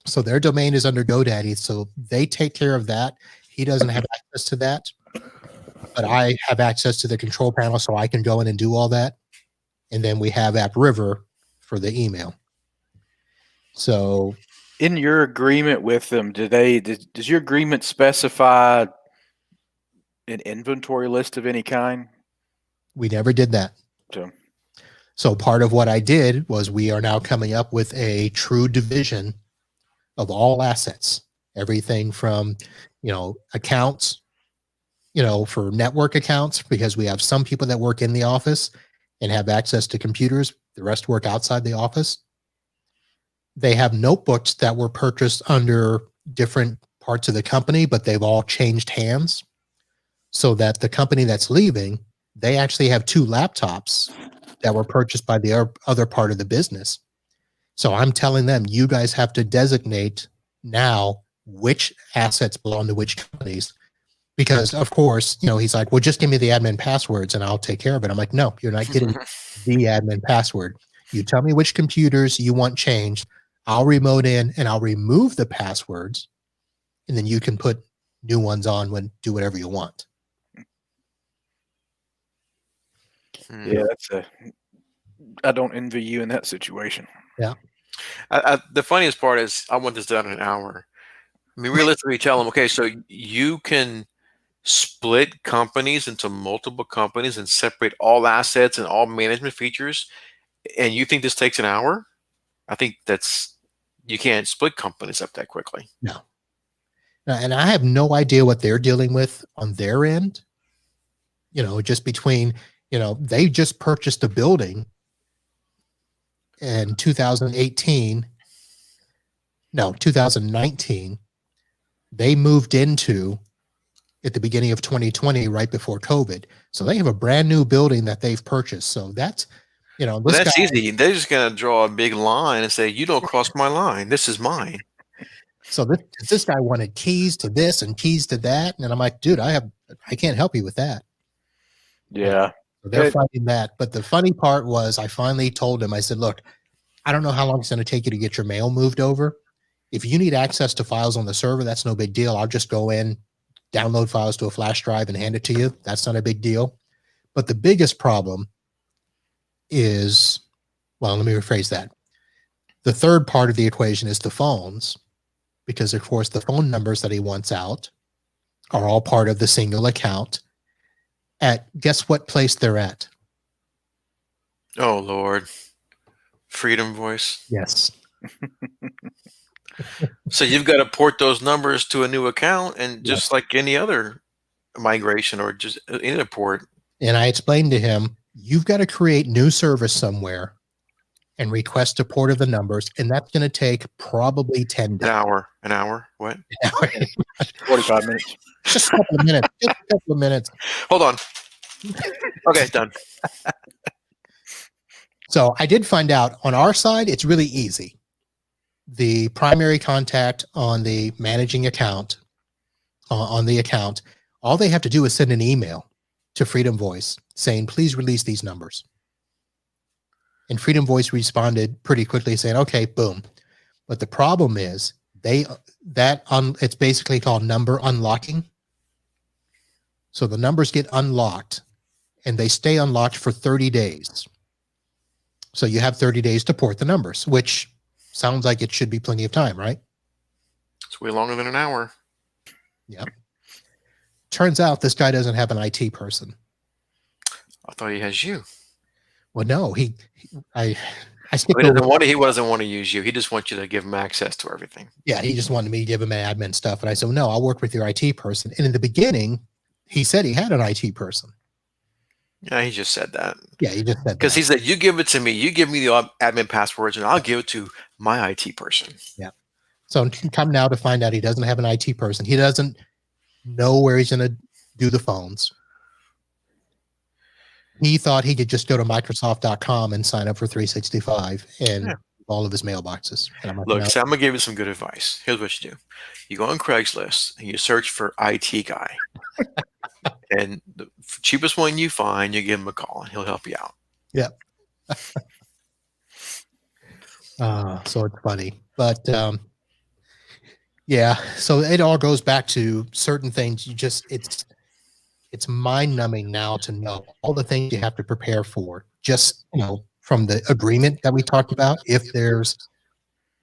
So their domain is under GoDaddy. So they take care of that. He doesn't have access to that, but I have access to the control panel, so I can go in and do all that. And then we have AppRiver for the email. So in your agreement with them, does your agreement specify an inventory list of any kind? We never did that. So part of what I did was we are now coming up with a true division of all assets, everything from, accounts, for network accounts, because we have some people that work in the office and have access to computers. The rest work outside the office. They have notebooks that were purchased under different parts of the company, but they've all changed hands so that the company that's leaving, they actually have 2 laptops that were purchased by the other part of the business. So I'm telling them, you guys have to designate now which assets belong to which companies. Because of course, he's like, well, just give me the admin passwords and I'll take care of it. I'm like, no, you're not getting the admin password. You tell me which computers you want changed. I'll remote in and I'll remove the passwords. And then you can put new ones on do whatever you want. Yeah, I don't envy you in that situation. Yeah. The funniest part is I want this done in an hour. I mean, realistically, tell them, okay, so you can split companies into multiple companies and separate all assets and all management features, and you think this takes an hour? I think you can't split companies up that quickly. No. And I have no idea what they're dealing with on their end. Just between, they just purchased a building in 2019. They moved into at the beginning of 2020, right before COVID. So they have a brand new building that they've purchased. So that's, that's easy. They're just going to draw a big line and say, you don't cross my line. This is mine. So this guy wanted keys to this and keys to that. And I'm like, dude, I can't help you with that. Yeah. So they're fighting that. But the funny part was I finally told him, I said, look, I don't know how long it's going to take you to get your mail moved over. If you need access to files on the server, that's no big deal. I'll just go in, download files to a flash drive and hand it to you. That's not a big deal. But the biggest problem is, well, let me rephrase that. The third part of the equation is the phones, because of course the phone numbers that he wants out are all part of the single account. Guess what place they're at? Oh, Lord. Freedom Voice. Yes. So you've got to port those numbers to a new account, and just like any other migration or just any port. And I explained to him, you've got to create new service somewhere and request a port of the numbers, and that's going to take probably 10 days. An hour? What? 45 minutes. Just a couple of minutes. Just a couple of minutes. Hold on. Okay, done. So I did find out on our side, it's really easy. The primary contact on the managing account, on the account, all they have to do is send an email to Freedom Voice saying, please release these numbers. And Freedom Voice responded pretty quickly saying, okay, boom. But the problem is it's basically called number unlocking. So the numbers get unlocked and they stay unlocked for 30 days. So you have 30 days to port the numbers, which sounds like it should be plenty of time, right? It's way longer than an hour. Yep. Turns out this guy doesn't have an IT person. I thought he has you. Well, no, he wasn't want to use you. He just wants you to give him access to everything. Yeah, he just wanted me to give him admin stuff. And I said, no, I'll work with your IT person. And in the beginning, he said he had an IT person. Yeah, he just said that Yeah, he just said because that. he said, "You give it to me. You give me the admin passwords, and I'll give it to my IT person." Yeah. So come now to find out he doesn't have an IT person. He doesn't know where he's going to do the phones. He thought he could just go to Microsoft.com and sign up for 365 and Yeah. all of his mailboxes. And I'm like, Look, no. so I'm gonna give you some good advice. Here's what you do: you go on Craigslist and you search for IT guy, and the cheapest one you find, you give him a call, and he'll help you out. Yeah. So it's funny, but yeah. So it all goes back to certain things. It's mind numbing now to know all the things you have to prepare for. Just from the agreement that we talked about, if there's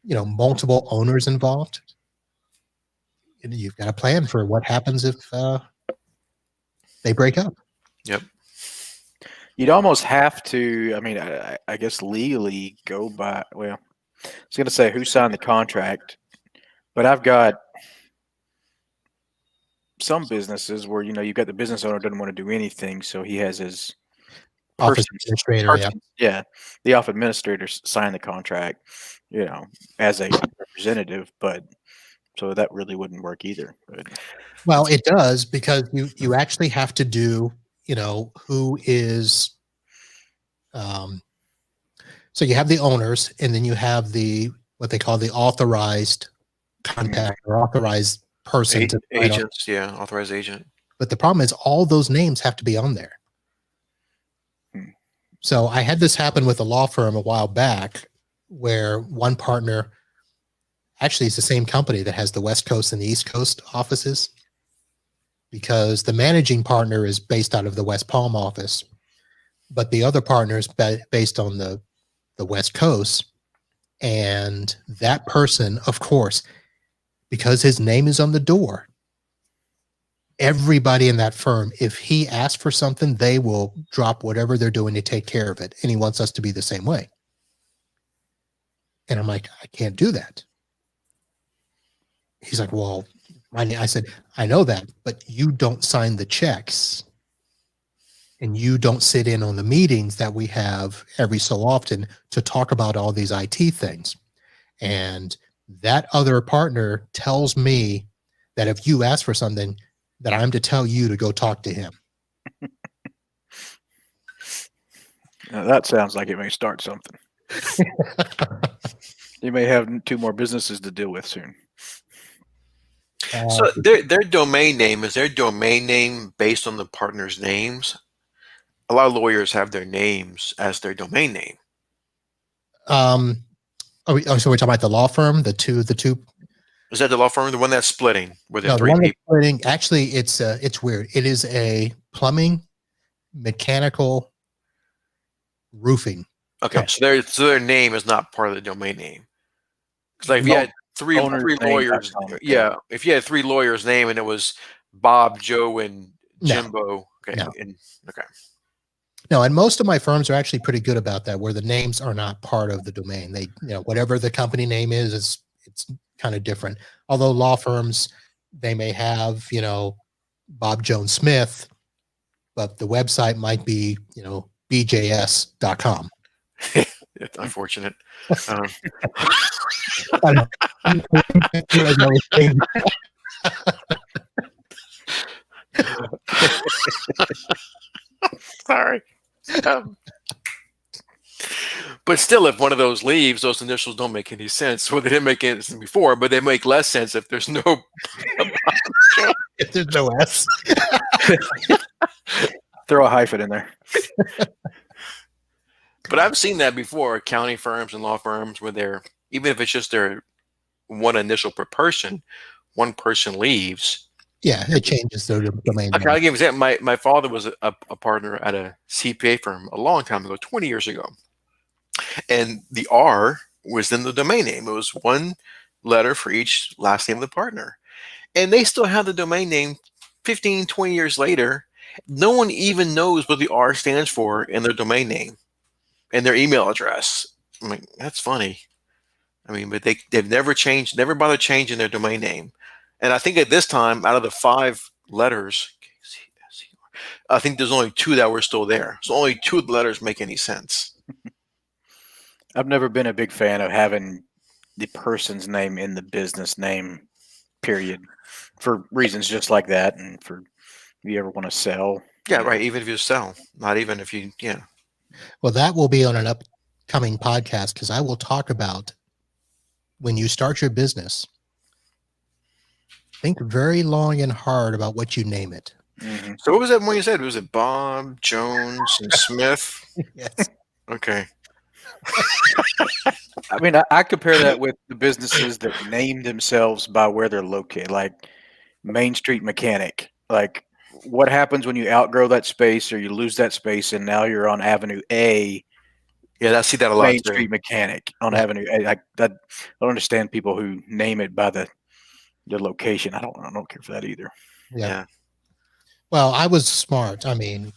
multiple owners involved, you've got a plan for what happens if they break up. Yep. You'd almost have to. I mean, I guess legally go by. Well, I was going to say who signed the contract, but I've got some businesses where you've got the business owner doesn't want to do anything, so he has his Office person, administrator, yeah. the office administrator sign the contract, as a representative, but so that really wouldn't work either. But Well, it does because you actually have to do, who is so you have the owners and then you have what they call the authorized contact or authorized person to sign on. Agents, yeah, authorized agent. But the problem is all those names have to be on there. So I had this happen with a law firm a while back where one partner, actually it's the same company that has the West Coast and the East Coast offices, because the managing partner is based out of the West Palm office, but the other partner is based on the West Coast. And that person, of course, because his name is on the door, everybody in that firm, if he asks for something, they will drop whatever they're doing to take care of it. And he wants us to be the same way. And I'm like, I can't do that. He's like, well, I said, I know that, but you don't sign the checks and you don't sit in on the meetings that we have every so often to talk about all these IT things. And that other partner tells me that if you ask for something, that I'm to tell you to go talk to him. now that sounds like it may start something. You may have 2 more businesses to deal with soon. So their domain name, is their domain name based on the partner's names? A lot of lawyers have their names as their domain name. So we're talking about the law firm, the two. Is that the law firm, the one that's splitting, where the No, the 3 one that's people? splitting, actually, it's weird. It is a plumbing, mechanical, roofing. Okay, so their name is not part of the domain name. Because like if you No. had three Owner's lawyers, name.com. yeah, if you had 3 lawyers' name and it was Bob, Joe, and No. Jimbo, okay, No. okay. No, and most of my firms are actually pretty good about that, where the names are not part of the domain. They, whatever the company name is it's kind of different. Although law firms, they may have, Bob Jones Smith, but the website might be, bjs.com. It's unfortunate. I know. Sorry. But still, if one of those leaves, those initials don't make any sense. Well, they didn't make any sense before, but they make less sense if there's no If there's no S. Throw a hyphen in there. But I've seen that before, accounting firms and law firms where they're, even if it's just their one initial per person, one person leaves. Yeah, it changes the domain Okay, name. I'll give you an example. My father was a partner at a CPA firm a long time ago, 20 years ago. And the R was in the domain name. It was one letter for each last name of the partner. And they still have the domain name 15, 20 years later. No one even knows what the R stands for in their domain name and their email address. I mean, that's funny. I mean, but they've never bothered changing their domain name. And I think at this time, out of the 5 letters, I think there's only 2 that were still there. So only 2 of the letters make any sense. I've never been a big fan of having the person's name in the business name, period, for reasons just like that. And for if you ever want to sell. Yeah, right. Even if you sell, not even if you, yeah. Well, that will be on an upcoming podcast because I will talk about when you start your business, think very long and hard about what you name it. Mm-hmm. So what was that one you said? Was it Bob, Jones, and Smith? Yes. Okay. I mean, I compare that with the businesses that name themselves by where they're located, like Main Street Mechanic. Like, what happens when you outgrow that space or you lose that space and now you're on Avenue A? Yeah, I see that a lot Main too. Street Mechanic on Avenue A. I don't understand people who name it by the location. I don't care for that either. Yeah. Well, I was smart. I mean,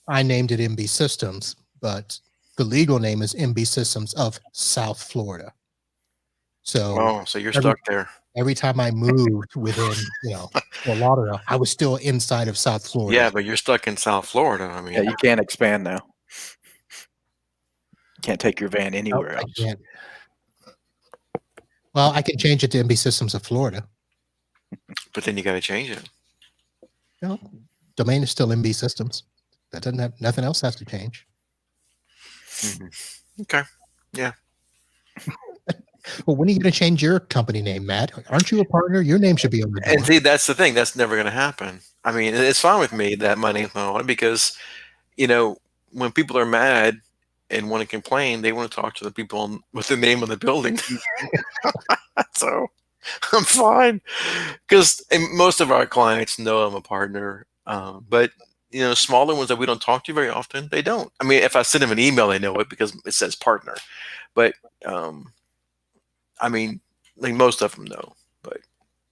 I named it MB Systems, but the legal name is MB Systems of South Florida. So Oh, so you're stuck there. every time I moved within, Fort Lauderdale, I was still inside of South Florida. Yeah, but you're stuck in South Florida. I mean, Yeah, you can't expand now. You can't take your van anywhere I else. can't. Well, I can change it to MB Systems of Florida. but then you got to change it. No, domain is still MB Systems. That doesn't have nothing else has to change. Mm-hmm. Okay. Yeah. Well, when are you going to change your company name, Matt? Aren't you a partner? Your name should be on the door. And see, that's the thing. That's never going to happen. I mean, it's fine with me that my name's not on it because, when people are mad and want to complain, they want to talk to the people with the name of the building. So I'm fine because most of our clients know I'm a partner. But smaller ones that we don't talk to very often, they don't. I mean, if I send them an email, they know it because it says partner. But I mean, like most of them know, but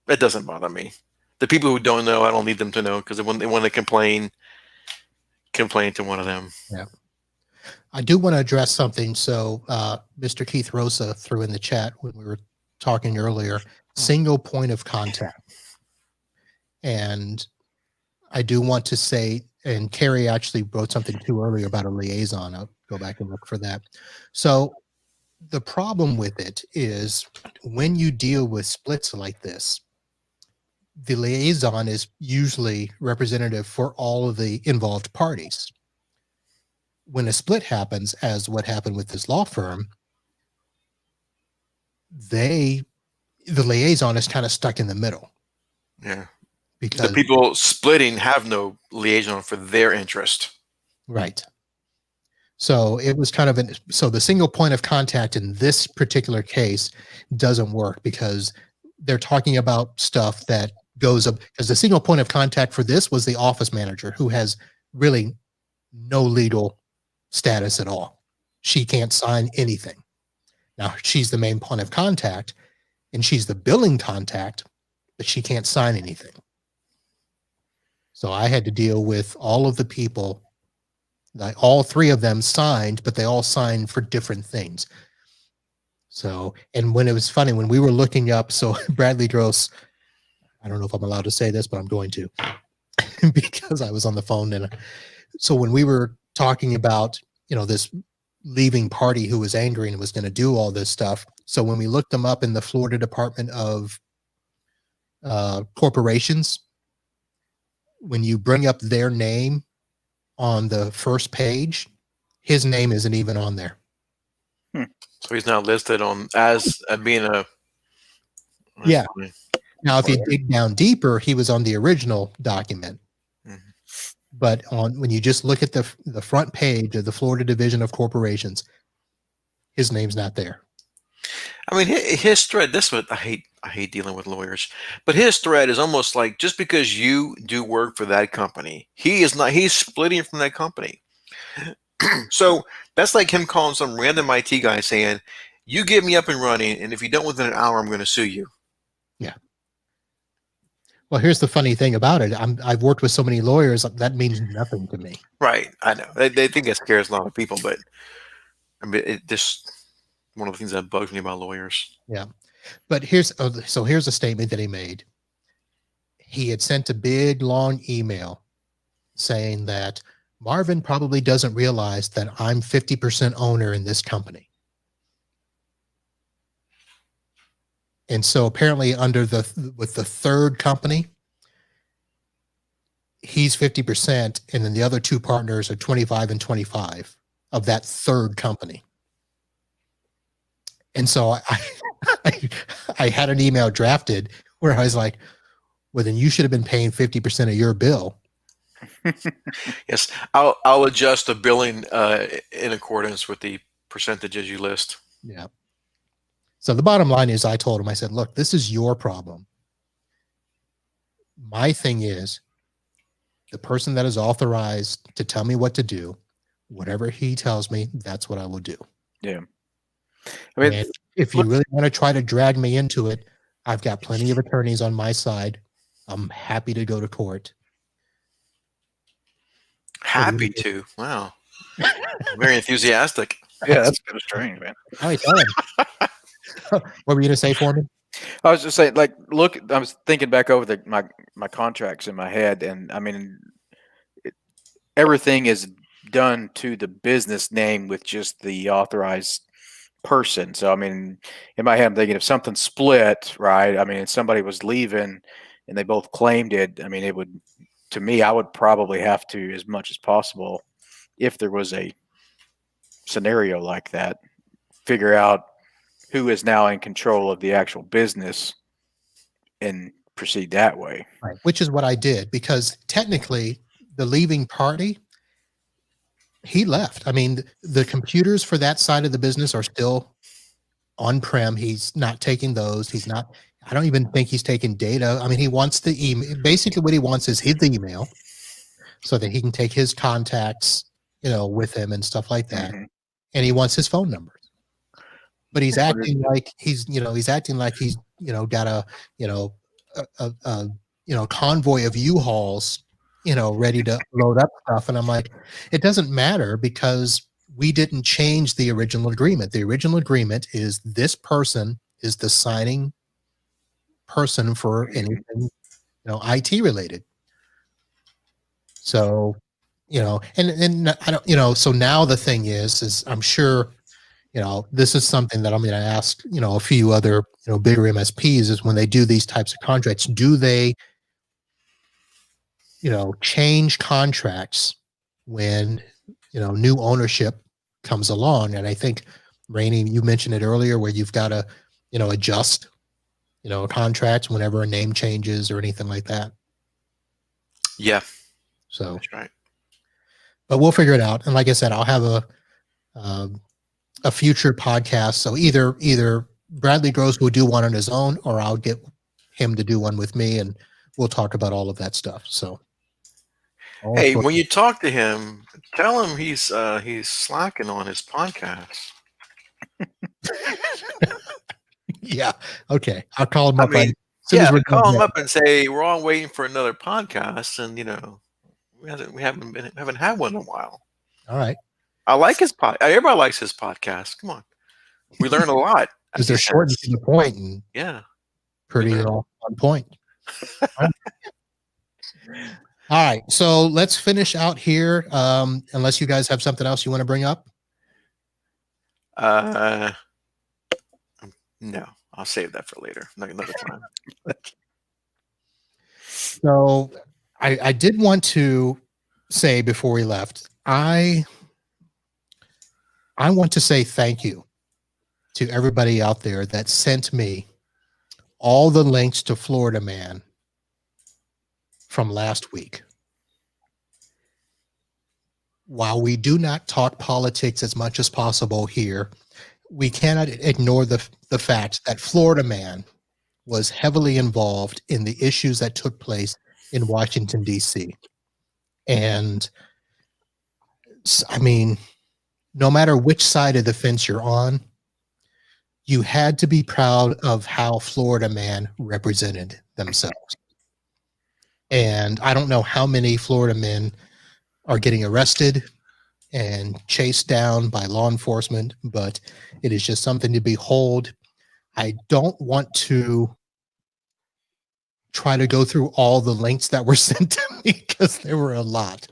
it doesn't bother me. The people who don't know, I don't need them to know because when they want to complain to one of them. Yeah. I do want to address something. So Mr. Keith Rosa threw in the chat when we were talking earlier, single point of contact. And I do want to say, and Carrie actually wrote something too earlier about a liaison. I'll go back and look for that. So the problem with it is when you deal with splits like this, the liaison is usually representative for all of the involved parties. When a split happens, as what happened with this law firm, the liaison is kind of stuck in the middle. Yeah. Because the people splitting have no liaison for their interest. Right. So it was kind of so the single point of contact in this particular case doesn't work because they're talking about stuff that goes up because the single point of contact for this was the office manager who has really no legal status at all. She can't sign anything. Now she's the main point of contact and she's the billing contact, but she can't sign anything. So I had to deal with all of the people. Like all three of them signed, but they all signed for different things. So, and when it was funny, when we were looking up, so Bradley Gross, I don't know if I'm allowed to say this, but I'm going to, because I was on the phone. And so when we were talking about, this leaving party who was angry and was going to do all this stuff. So when we looked them up in the Florida Department of Corporations, when you bring up their name on the first page, his name isn't even on there. So he's not listed on as being a. Yeah. Now, if you dig down deeper, he was on the original document. Mhm. But when you just look at the front page of the Florida Division of Corporations, his name's not there. I mean, his thread. This what I hate dealing with lawyers, but his thread is almost like just because you do work for that company, he is not. He's splitting from that company. So that's like him calling some random IT guy saying, "You get me up and running, and if you don't within an hour, I'm going to sue you." Yeah. Well, here's the funny thing about it. I've worked with so many lawyers that means nothing to me. Right. I know they think it scares a lot of people, but I mean, it just one of the things that bugs me about lawyers. Yeah. But here's a statement that he made. He had sent a big long email saying that Marvin probably doesn't realize that I'm 50% owner in this company. And so apparently with the third company, he's 50%, and then the other two partners are 25 and 25 of that third company. And so I had an email drafted where I was like, well, then you should have been paying 50% of your bill. Yes, I'll adjust the billing in accordance with the percentages you list. Yeah. So the bottom line is I told him, I said, look, this is your problem. My thing is the person that is authorized to tell me what to do, whatever he tells me, that's what I will do. Yeah. I mean, And if you really want to try to drag me into it, I've got plenty of attorneys on my side. I'm happy to go to court. Happy to. Wow. Very enthusiastic. yeah, that's kind of strange, man. All right, tell him. What were you going to say, Foreman? I was just saying, like, look, I was thinking back over my contracts in my head, and I mean, everything is done to the business name with just the authorized person. So, I mean, in my head, I'm thinking if something split, right? I mean, if somebody was leaving and they both claimed it, I mean, it would, to me, I would probably have to, as much as possible, if there was a scenario like that, figure out who is now in control of the actual business and proceed that way. Right. Which is what I did, because technically the leaving party, he left. I mean, the computers for that side of the business are still on-prem. He's not taking those. He's not, I don't even think he's taking data. I mean, he wants the email. Basically what he wants is his email so that he can take his contacts, with him and stuff like that. Mm-hmm. And he wants his phone numbers. But he's acting like he's acting like he's, got a convoy of U-Hauls, ready to load up stuff. And I'm like, it doesn't matter, because we didn't change the original agreement. The original agreement is this person is the signing person for anything, IT related. So, and I don't, so now the thing is I'm sure, this is something that I'm going to ask, a few other, bigger MSPs, is when they do these types of contracts, do they, change contracts when, new ownership comes along? And I think, Rainey, you mentioned it earlier, where you've got to, adjust, contracts whenever a name changes or anything like that. Yeah. So that's right. But we'll figure it out. And like I said, I'll have a future podcast. So either Bradley Gross will do one on his own, or I'll get him to do one with me, and we'll talk about all of that stuff. So, hey, when you talk to him, tell him he's slacking on his podcast. Yeah. Okay. I'll call him up. Call him up and say we're all waiting for another podcast, and we haven't had one in a while. All right. I like his pod. Everybody likes his podcast. Come on, we learn a lot. Because they're short and to the point, and pretty on point. All right. So let's finish out here. Unless you guys have something else you want to bring up. No, I'll save that for later. Another time. So I did want to say before we left, I want to say thank you to everybody out there that sent me all the links to Florida Man from last week. While we do not talk politics as much as possible here, we cannot ignore the fact that Florida Man was heavily involved in the issues that took place in Washington, D.C. And I mean, no matter which side of the fence you're on, you had to be proud of how Florida Man represented themselves. And I don't know how many Florida men are getting arrested and chased down by law enforcement, but it is just something to behold. I don't want to try to go through all the links that were sent to me because there were a lot.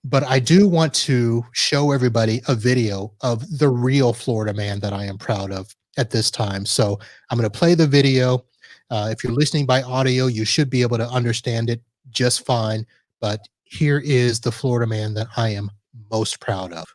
But I do want to show everybody a video of the real Florida man that I am proud of at this time. So I'm going to play the video. If you're listening by audio, you should be able to understand it just fine. But here is the Florida man that I am most proud of.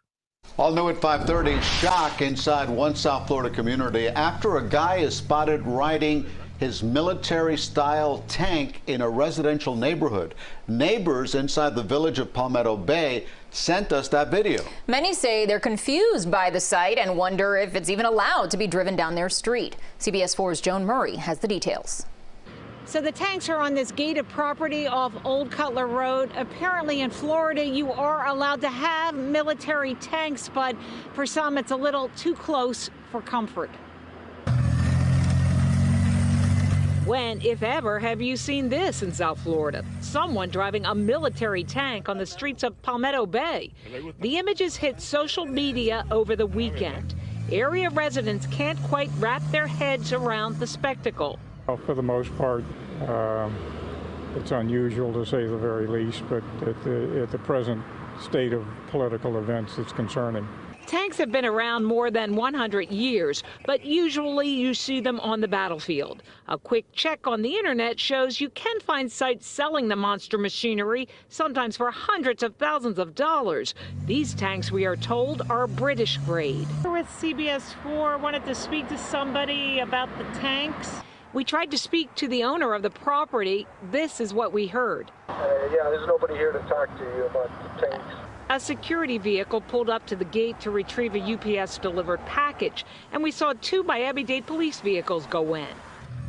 All new at 5:30, shock inside one South Florida community after a guy is spotted riding his military-style tank in a residential neighborhood. Neighbors inside the village of Palmetto Bay sent us that video. Many say they're confused by the sight and wonder if it's even allowed to be driven down their street. CBS 4's Joan Murray has the details. So the tanks are on this gated property off Old Cutler Road. Apparently in Florida, you are allowed to have military tanks, but for some, it's a little too close for comfort. When, if ever, have you seen this in South Florida? Someone driving a military tank on the streets of Palmetto Bay. The images hit social media over the weekend. Area residents can't quite wrap their heads around the spectacle. Well, for the most part, it's unusual to say the very least, but at the present state of political events, it's concerning. Tanks have been around more than 100 years, but usually you see them on the battlefield. A quick check on the internet shows you can find sites selling the monster machinery, sometimes for hundreds of thousands of dollars. These tanks, we are told, are British grade. With CBS 4, wanted to speak to somebody about the tanks. We tried to speak to the owner of the property. This is what we heard. Yeah, there's nobody here to talk to you about the tanks. A security vehicle pulled up to the gate to retrieve a UPS delivered package, and we saw 2 Miami-Dade police vehicles go in.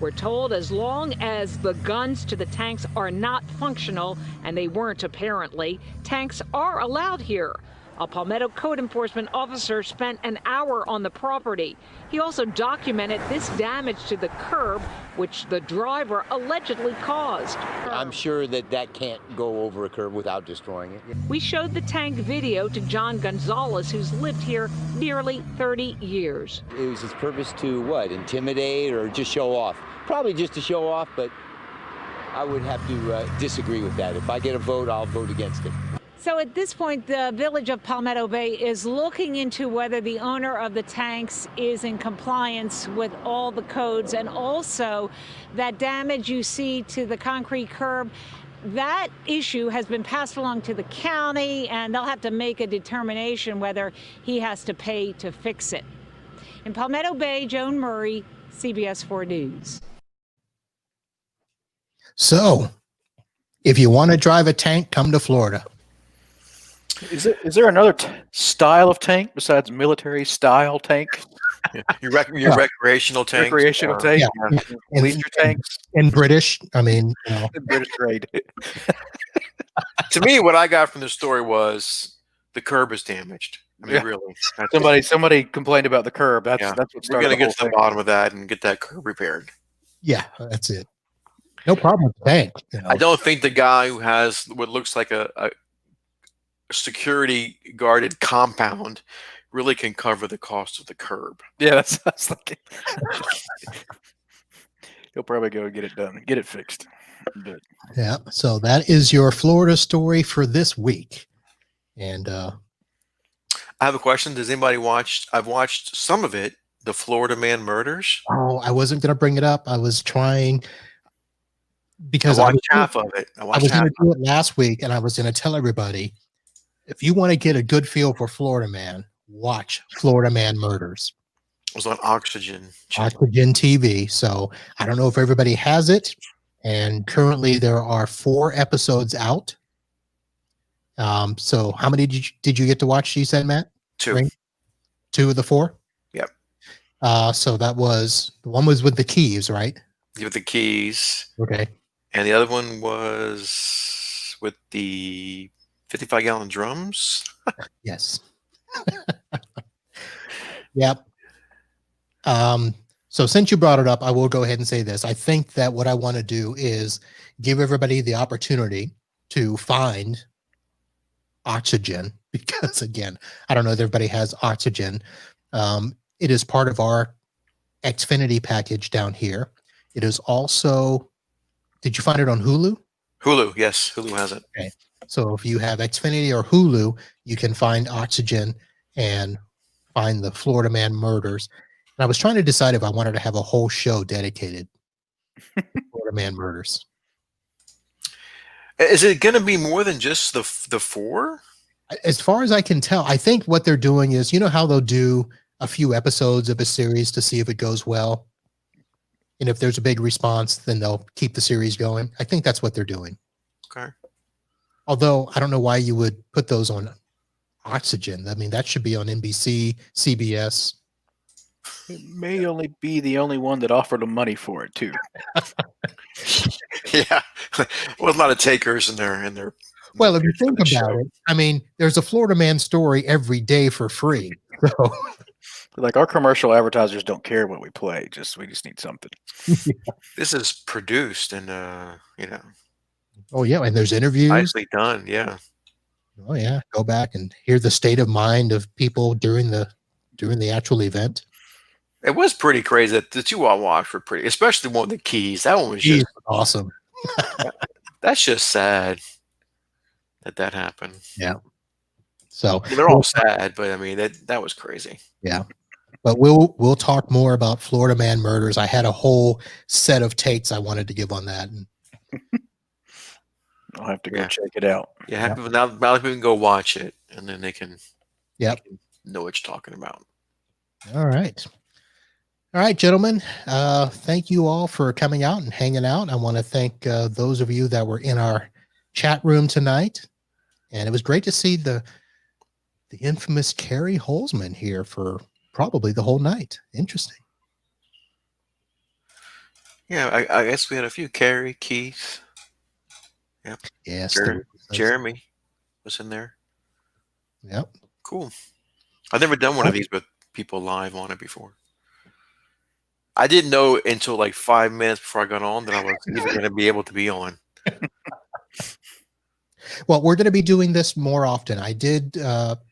We're told as long as the guns to the tanks are not functional, and they weren't apparently, tanks are allowed here. A Palmetto code enforcement officer spent an hour on the property. He also documented this damage to the curb, which the driver allegedly caused. I'm sure that can't go over a curb without destroying it. We showed the tank video to John Gonzalez, who's lived here nearly 30 years. It was its purpose to what, intimidate or just show off? Probably just to show off, but I would have to disagree with that. If I get a vote, I'll vote against it. So at this point, the village of Palmetto Bay is looking into whether the owner of the tanks is in compliance with all the codes, and also that damage you see to the concrete curb, that issue has been passed along to the county, and they'll have to make a determination whether he has to pay to fix it. In Palmetto Bay, Joan Murray, CBS 4 News. So if you want to drive a tank, come to Florida. Is there another style of tank besides military style tank? Yeah. Your recreational tank. Recreational tank. Yeah. Leisure tanks. In British, I mean, you know. British grade. To me, what I got from the story was the curb is damaged. I mean, Yeah. really. Somebody complained about the curb. That's what We're started gonna the get whole to the thing. bottom of that and get that curb repaired. Yeah, that's it. No problem with the tank. You know. I don't think the guy who has what looks like a security guarded compound really can cover the cost of the curb. Yeah, that's thinking. He'll probably go get it done, get it fixed. But Yeah. So that is your Florida story for this week. And I have a question. Does anybody watch? I've watched some of it. The Florida Man Murders. I wasn't going to bring it up. I was trying because I watched half of it. I was going to do it last week, and I was going to tell everybody, if you want to get a good feel for Florida Man, watch Florida Man Murders. It was on Oxygen. Oxygen TV. So I don't know if everybody has it. And currently there are 4 episodes out. So how many did you get to watch? You said, Matt? 2. Right? 2 of the 4? Yep. So that was, the one was with the keys, right? With the keys. Okay. And the other one was with the 55-gallon drums. Yes. Yep. So since you brought it up, I will go ahead and say this. I think that what I want to do is give everybody the opportunity to find Oxygen, because again, I don't know if everybody has Oxygen. It is part of our Xfinity package down here. It is also Did you find it on Hulu? Hulu, yes, Hulu has it. Okay. So if you have Xfinity or Hulu, you can find Oxygen and find the Florida Man murders. And I was trying to decide if I wanted to have a whole show dedicated to Florida Man murders. Is it going to be more than just the 4? As far as I can tell, I think what they're doing is, you know how they'll do a few episodes of a series to see if it goes well. And if there's a big response, then they'll keep the series going. I think that's what they're doing. Okay. Although I don't know why you would put those on Oxygen. I mean, that should be on NBC, CBS. It may only be the only one that offered them money for it too. Yeah. Well, a lot of takers in their. Well, if you think about it, I mean, there's a Florida Man story every day for free. So, like, our commercial advertisers don't care what we play. We just need something. This is produced and oh yeah, and there's interviews. nicely done. Yeah. Oh yeah, go back and hear the state of mind of people during the actual event. It was pretty crazy. That the 2 I watched were pretty, especially one with the keys. That one was Jeez, just awesome. That's just sad that happened. Yeah. So I mean, they're all sad, but I mean that was crazy. Yeah. But we'll talk more about Florida Man murders. I had a whole set of takes I wanted to give on that. And I'll have to go check it out. Yeah, now people can go watch it, and then they can, know what you're talking about. All right. All right, gentlemen. Thank you all for coming out and hanging out. I want to thank those of you that were in our chat room tonight. And it was great to see the infamous Carrie Holzman here for probably the whole night. Interesting. Yeah, I guess we had a few. Carrie, Keith. Yep. Yes. Jeremy was in there. Yep. Cool. I've never done one of these with people live on it before. I didn't know until like 5 minutes before I got on that I was even going to be able to be on. Well, we're going to be doing this more often. I did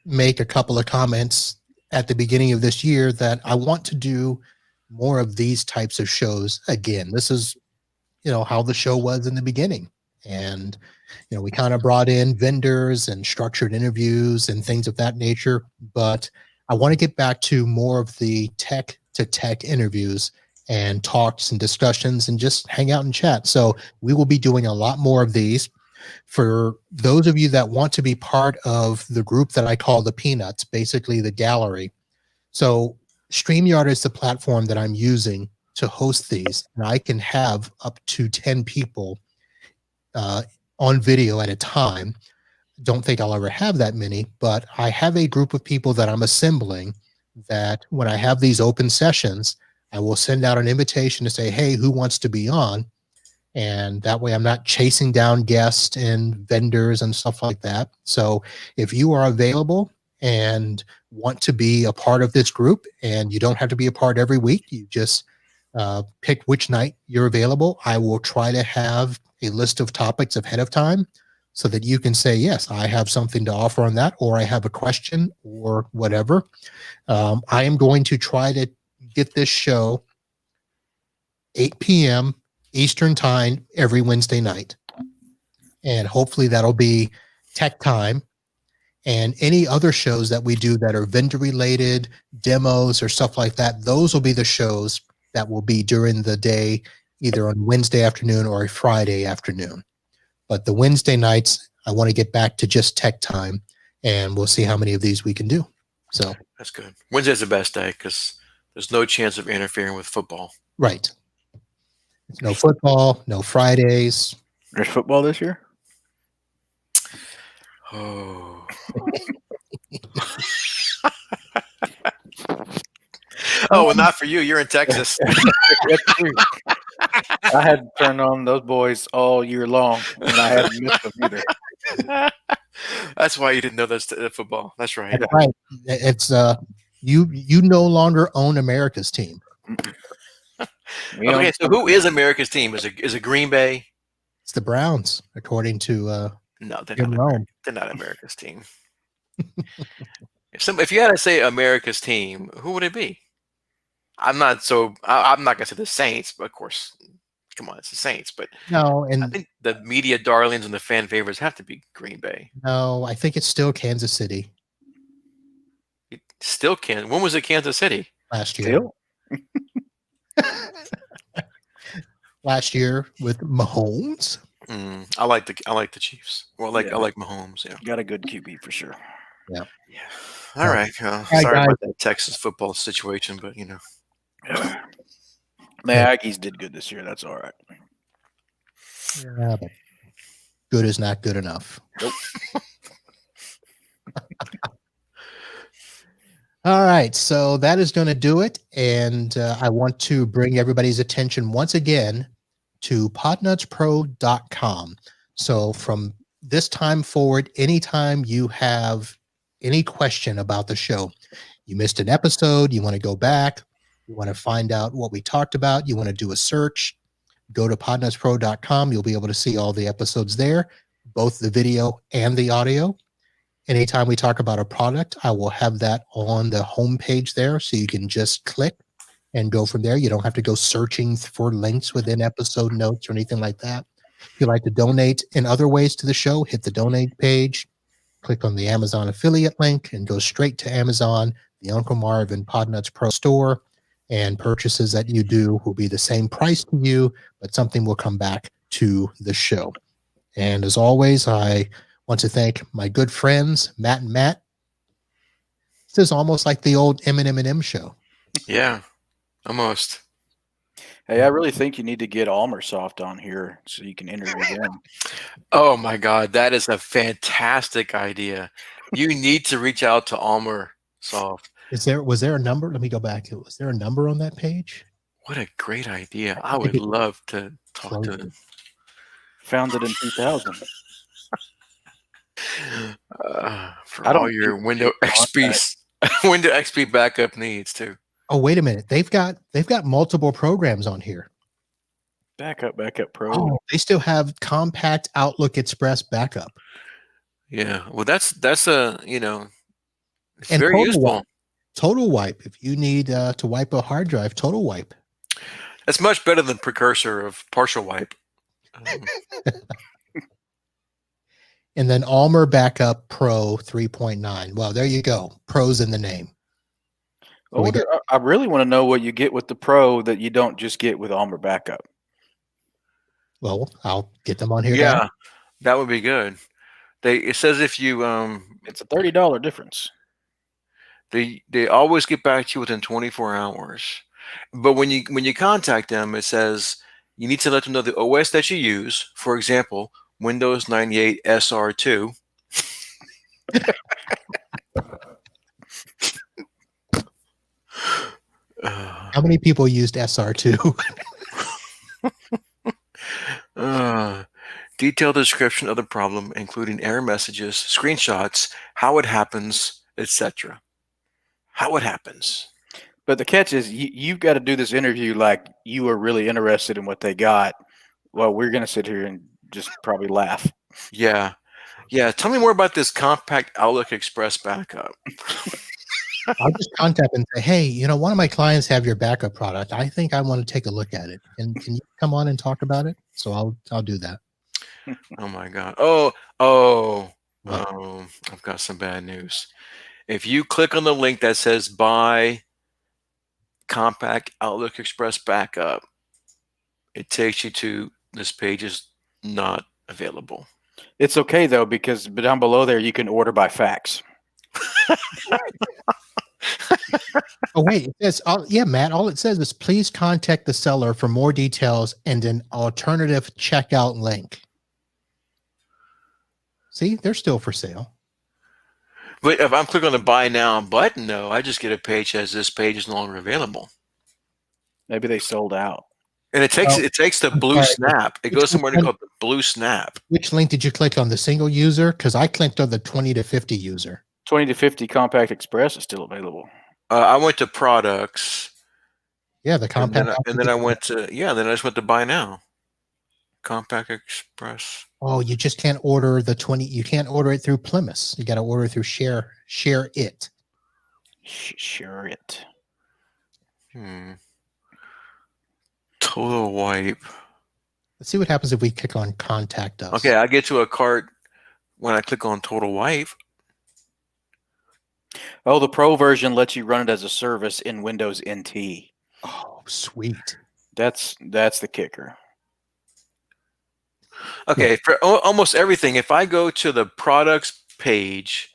make a couple of comments at the beginning of this year that I want to do more of these types of shows again. This is, how the show was in the beginning. And, we kind of brought in vendors and structured interviews and things of that nature. But I want to get back to more of the tech to tech interviews and talks and discussions and just hang out and chat. So we will be doing a lot more of these. For those of you that want to be part of the group that I call the Peanuts, basically the gallery. So StreamYard is the platform that I'm using to host these, and I can have up to 10 people on video at a time. Don't think I'll ever have that many, but I have a group of people that I'm assembling that when I have these open sessions, I will send out an invitation to say, hey, who wants to be on? And that way I'm not chasing down guests and vendors and stuff like that. So if you are available and want to be a part of this group, and you don't have to be a part every week, you just pick which night you're available. I will try to have a list of topics ahead of time so that you can say, yes, I have something to offer on that, or I have a question or whatever. I am going to try to get this show 8 p.m. Eastern time every Wednesday night. And hopefully that'll be tech time. And any other shows that we do that are vendor related, demos or stuff like that, those will be the shows that will be during the day, either on Wednesday afternoon or a Friday afternoon. But the Wednesday nights, I want to get back to just tech time, and we'll see how many of these we can do. So that's good. Wednesday's the best day because there's no chance of interfering with football. Right. No football, no Fridays. There's football this year? Oh. Oh, well, not for you. You're in Texas. I had to turn on those boys all year long, and I hadn't missed them either. That's why you didn't know that's football. That's right. That's right. It's you no longer own America's team. Okay, so who is America's team? Is it Green Bay? It's the Browns, according to no, they're not America's team. If you had to say America's team, who would it be? I'm not gonna say the Saints, but of course, come on, it's the Saints. But No, I and think the media darlings and the fan favorites have to be Green Bay. no, I think it's still Kansas City It still can. When was it Kansas City? last year. Still? Last year with Mahomes. I like the Chiefs. Well, Yeah. I like Mahomes. Yeah. Got a good QB for sure. Yeah. All right. Hi, Sorry guys. about that Texas football situation, but The Aggies did good this year. That's all right. Yeah, but good is not good enough. Nope. All right, so that is going to do it, and I want to bring everybody's attention once again to podnutzpro.com. So from this time forward, anytime you have any question about the show, you missed an episode, you want to go back, you want to find out what we talked about, you want to do a search, go to podnutzpro.com. You'll be able to see all the episodes there, both the video and the audio. Anytime we talk about a product, I will have that on the homepage there, so you can just click and go from there. You don't have to go searching for links within episode notes or anything like that. If you'd like to donate in other ways to the show, hit the donate page, click on the Amazon affiliate link, and go straight to Amazon, the Uncle Marv and Podnutz Pro store, and purchases that you do will be the same price to you, but something will come back to the show. And as always, I want to thank my good friends, Matt and Matt. This is almost like the old M&M show. yeah, almost. Hey, I really think you need to get Almersoft on here so you can interview them. Oh my God, that is a fantastic idea. You need to reach out to Almersoft. Was there a number? Let me go back. Was there a number on that page? What a great idea! I would love to talk to them. Founded in 2000. For I don't all your think Windows XP Windows XP backup needs too. Oh, wait a minute. They've got multiple programs on here. Backup Pro. Oh, they still have Compact Outlook Express backup. Yeah, well, that's a it's And very Total useful. Wipe. Total Wipe. If you need to wipe a hard drive, Total Wipe. That's much better than Precursor of Partial Wipe. And then Almer Backup Pro 3.9. Well, there you go. Pro's in the name. I really want to know what you get with the Pro that you don't just get with Almer Backup. Well, I'll get them on here. Yeah, now. that would be good. It says if you it's a $30 difference. They always get back to you within 24 hours. But when you contact them, it says you need to let them know the OS that you use. For example, Windows 98 SR2. How many people used SR2? Detailed description of the problem, including error messages, screenshots, how it happens, etc. How it happens. But the catch is you've got to do this interview like you are really interested in what they got. Well, we're going to sit here and just probably laugh. Yeah. Tell me more about this Compact Outlook Express backup. I'll just contact them and say, hey, one of my clients have your backup product. I think I want to take a look at it. And can you come on and talk about it? So I'll do that. Oh my God. I've got some bad news. If you click on the link that says buy Compact Outlook Express backup, it takes you to this page is not available. It's okay though, because down below there you can order by fax. Oh, wait. It says, Matt, all it says is please contact the seller for more details and an alternative checkout link. See, they're still for sale. But if I'm clicking on the buy now button, though, I just get a page that says this page is no longer available. Maybe they sold out. And it takes the blue snap. It goes somewhere called the blue snap. Which link did you click on? The single user? Because I clicked on the 20 to 50 user. 20 to 50 Compact Express is still available. I went to products. Yeah, the Compact. And then I went to then I just went to buy now. Compact Express. Oh, you just can't order the 20. You can't order it through Plymouth. You got to order through Share It. Share It. Total Wipe. Let's see what happens if we click on contact us. Okay, I get to a cart when I click on Total Wipe. Oh, the Pro version lets you run it as a service in Windows NT. Oh, sweet. That's the kicker. Okay, for almost everything, if I go to the products page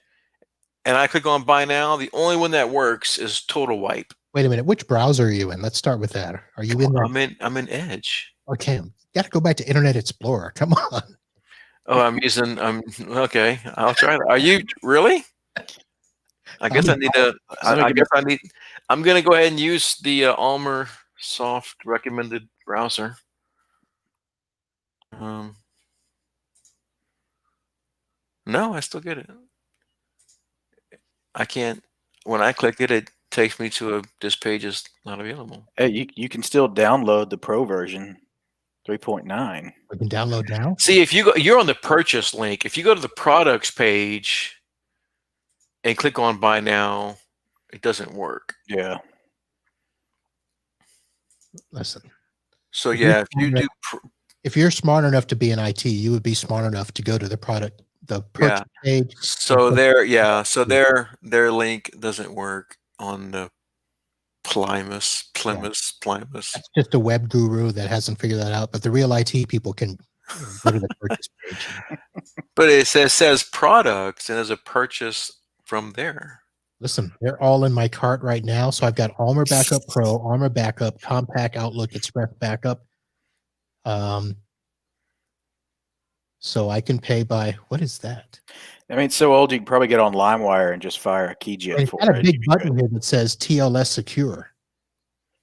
and I click on Buy Now, the only one that works is Total Wipe. Wait a minute. Which browser are you in? Let's start with that. Are you in that? I'm in Edge. Okay. You got to go back to Internet Explorer. Come on. Oh, okay. I'll try that. Are you really? I guess I need to. I'm gonna go ahead and use the Almer Soft recommended browser. No, I still get it. I can't. When I click it, it takes me to this page is not available. Hey, you can still download the Pro version 3.9. We can download now. See, if you're on the purchase link. If you go to the products page and click on Buy Now, it doesn't work. Yeah. Listen. So yeah, if you're smart enough to be in IT, you would be smart enough to go to the purchase page. So their link doesn't work on the Plymouth. That's just a web guru that hasn't figured that out. But the real IT people can go to the purchase page. But it says products and there's a purchase from there. Listen, they're all in my cart right now. So I've got Almer Backup Pro, Almer Backup, Compact Outlook Express Backup. So I can pay by, what is that? I mean, it's so old you can probably get on LimeWire and just fire a keyjet It's for got a it. big button here that says TLS Secure.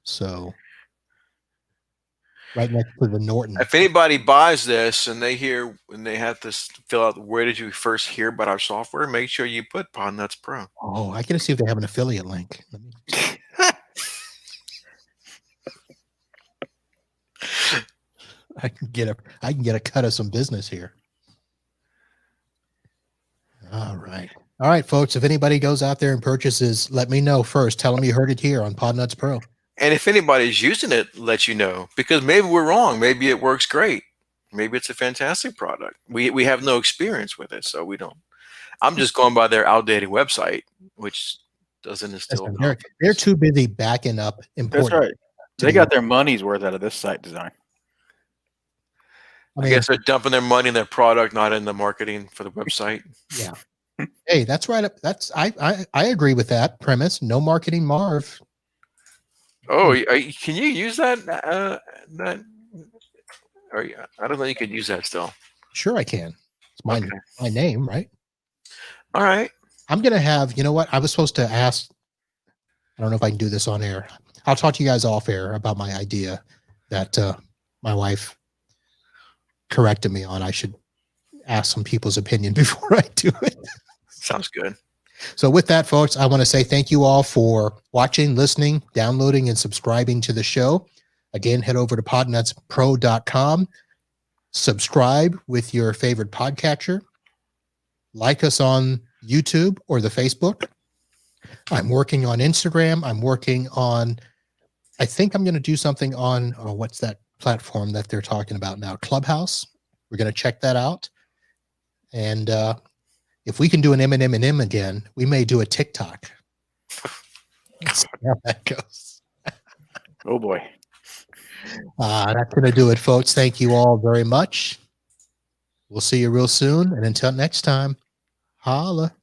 So right next to the Norton. If anybody buys this and they have to fill out where did you first hear about our software, make sure you put Podnutz Pro. Oh, I gotta see if they have an affiliate link. I can get a cut of some business here. All right, folks. If anybody goes out there and purchases, let me know first. Tell them you heard it here on Podnutz Pro. And if anybody's using it, let you know, because maybe we're wrong. Maybe it works great. Maybe it's a fantastic product. We have no experience with it, so we don't. I'm just going by their outdated website, which doesn't instill. Listen, they're too busy backing up important. That's right. They got their money's worth out of this site design. I guess they're dumping their money in their product, not in the marketing for the website. Yeah. Hey, that's right. I agree with that premise. No marketing, Marv. Oh, can you use that? I don't know. You could use that still. Sure, I can. It's my name, right? All right. I'm gonna have. You know what? I was supposed to ask. I don't know if I can do this on air. I'll talk to you guys off air about my idea that my wife corrected me on. I should ask some people's opinion before I do it. Sounds good. So with that, folks, I want to say thank you all for watching, listening, downloading, and subscribing to the show. Again, head over to podnutzpro.com. Subscribe with your favorite podcatcher. Like us on YouTube or the Facebook. I'm working on Instagram. I'm working on, I think I'm going to do something on, what's that platform that they're talking about now? Clubhouse. We're going to check that out. And if we can do an M&M again, we may do a TikTok. Let's see how that goes. Oh, boy. That's going to do it, folks. Thank you all very much. We'll see you real soon. And until next time, holla.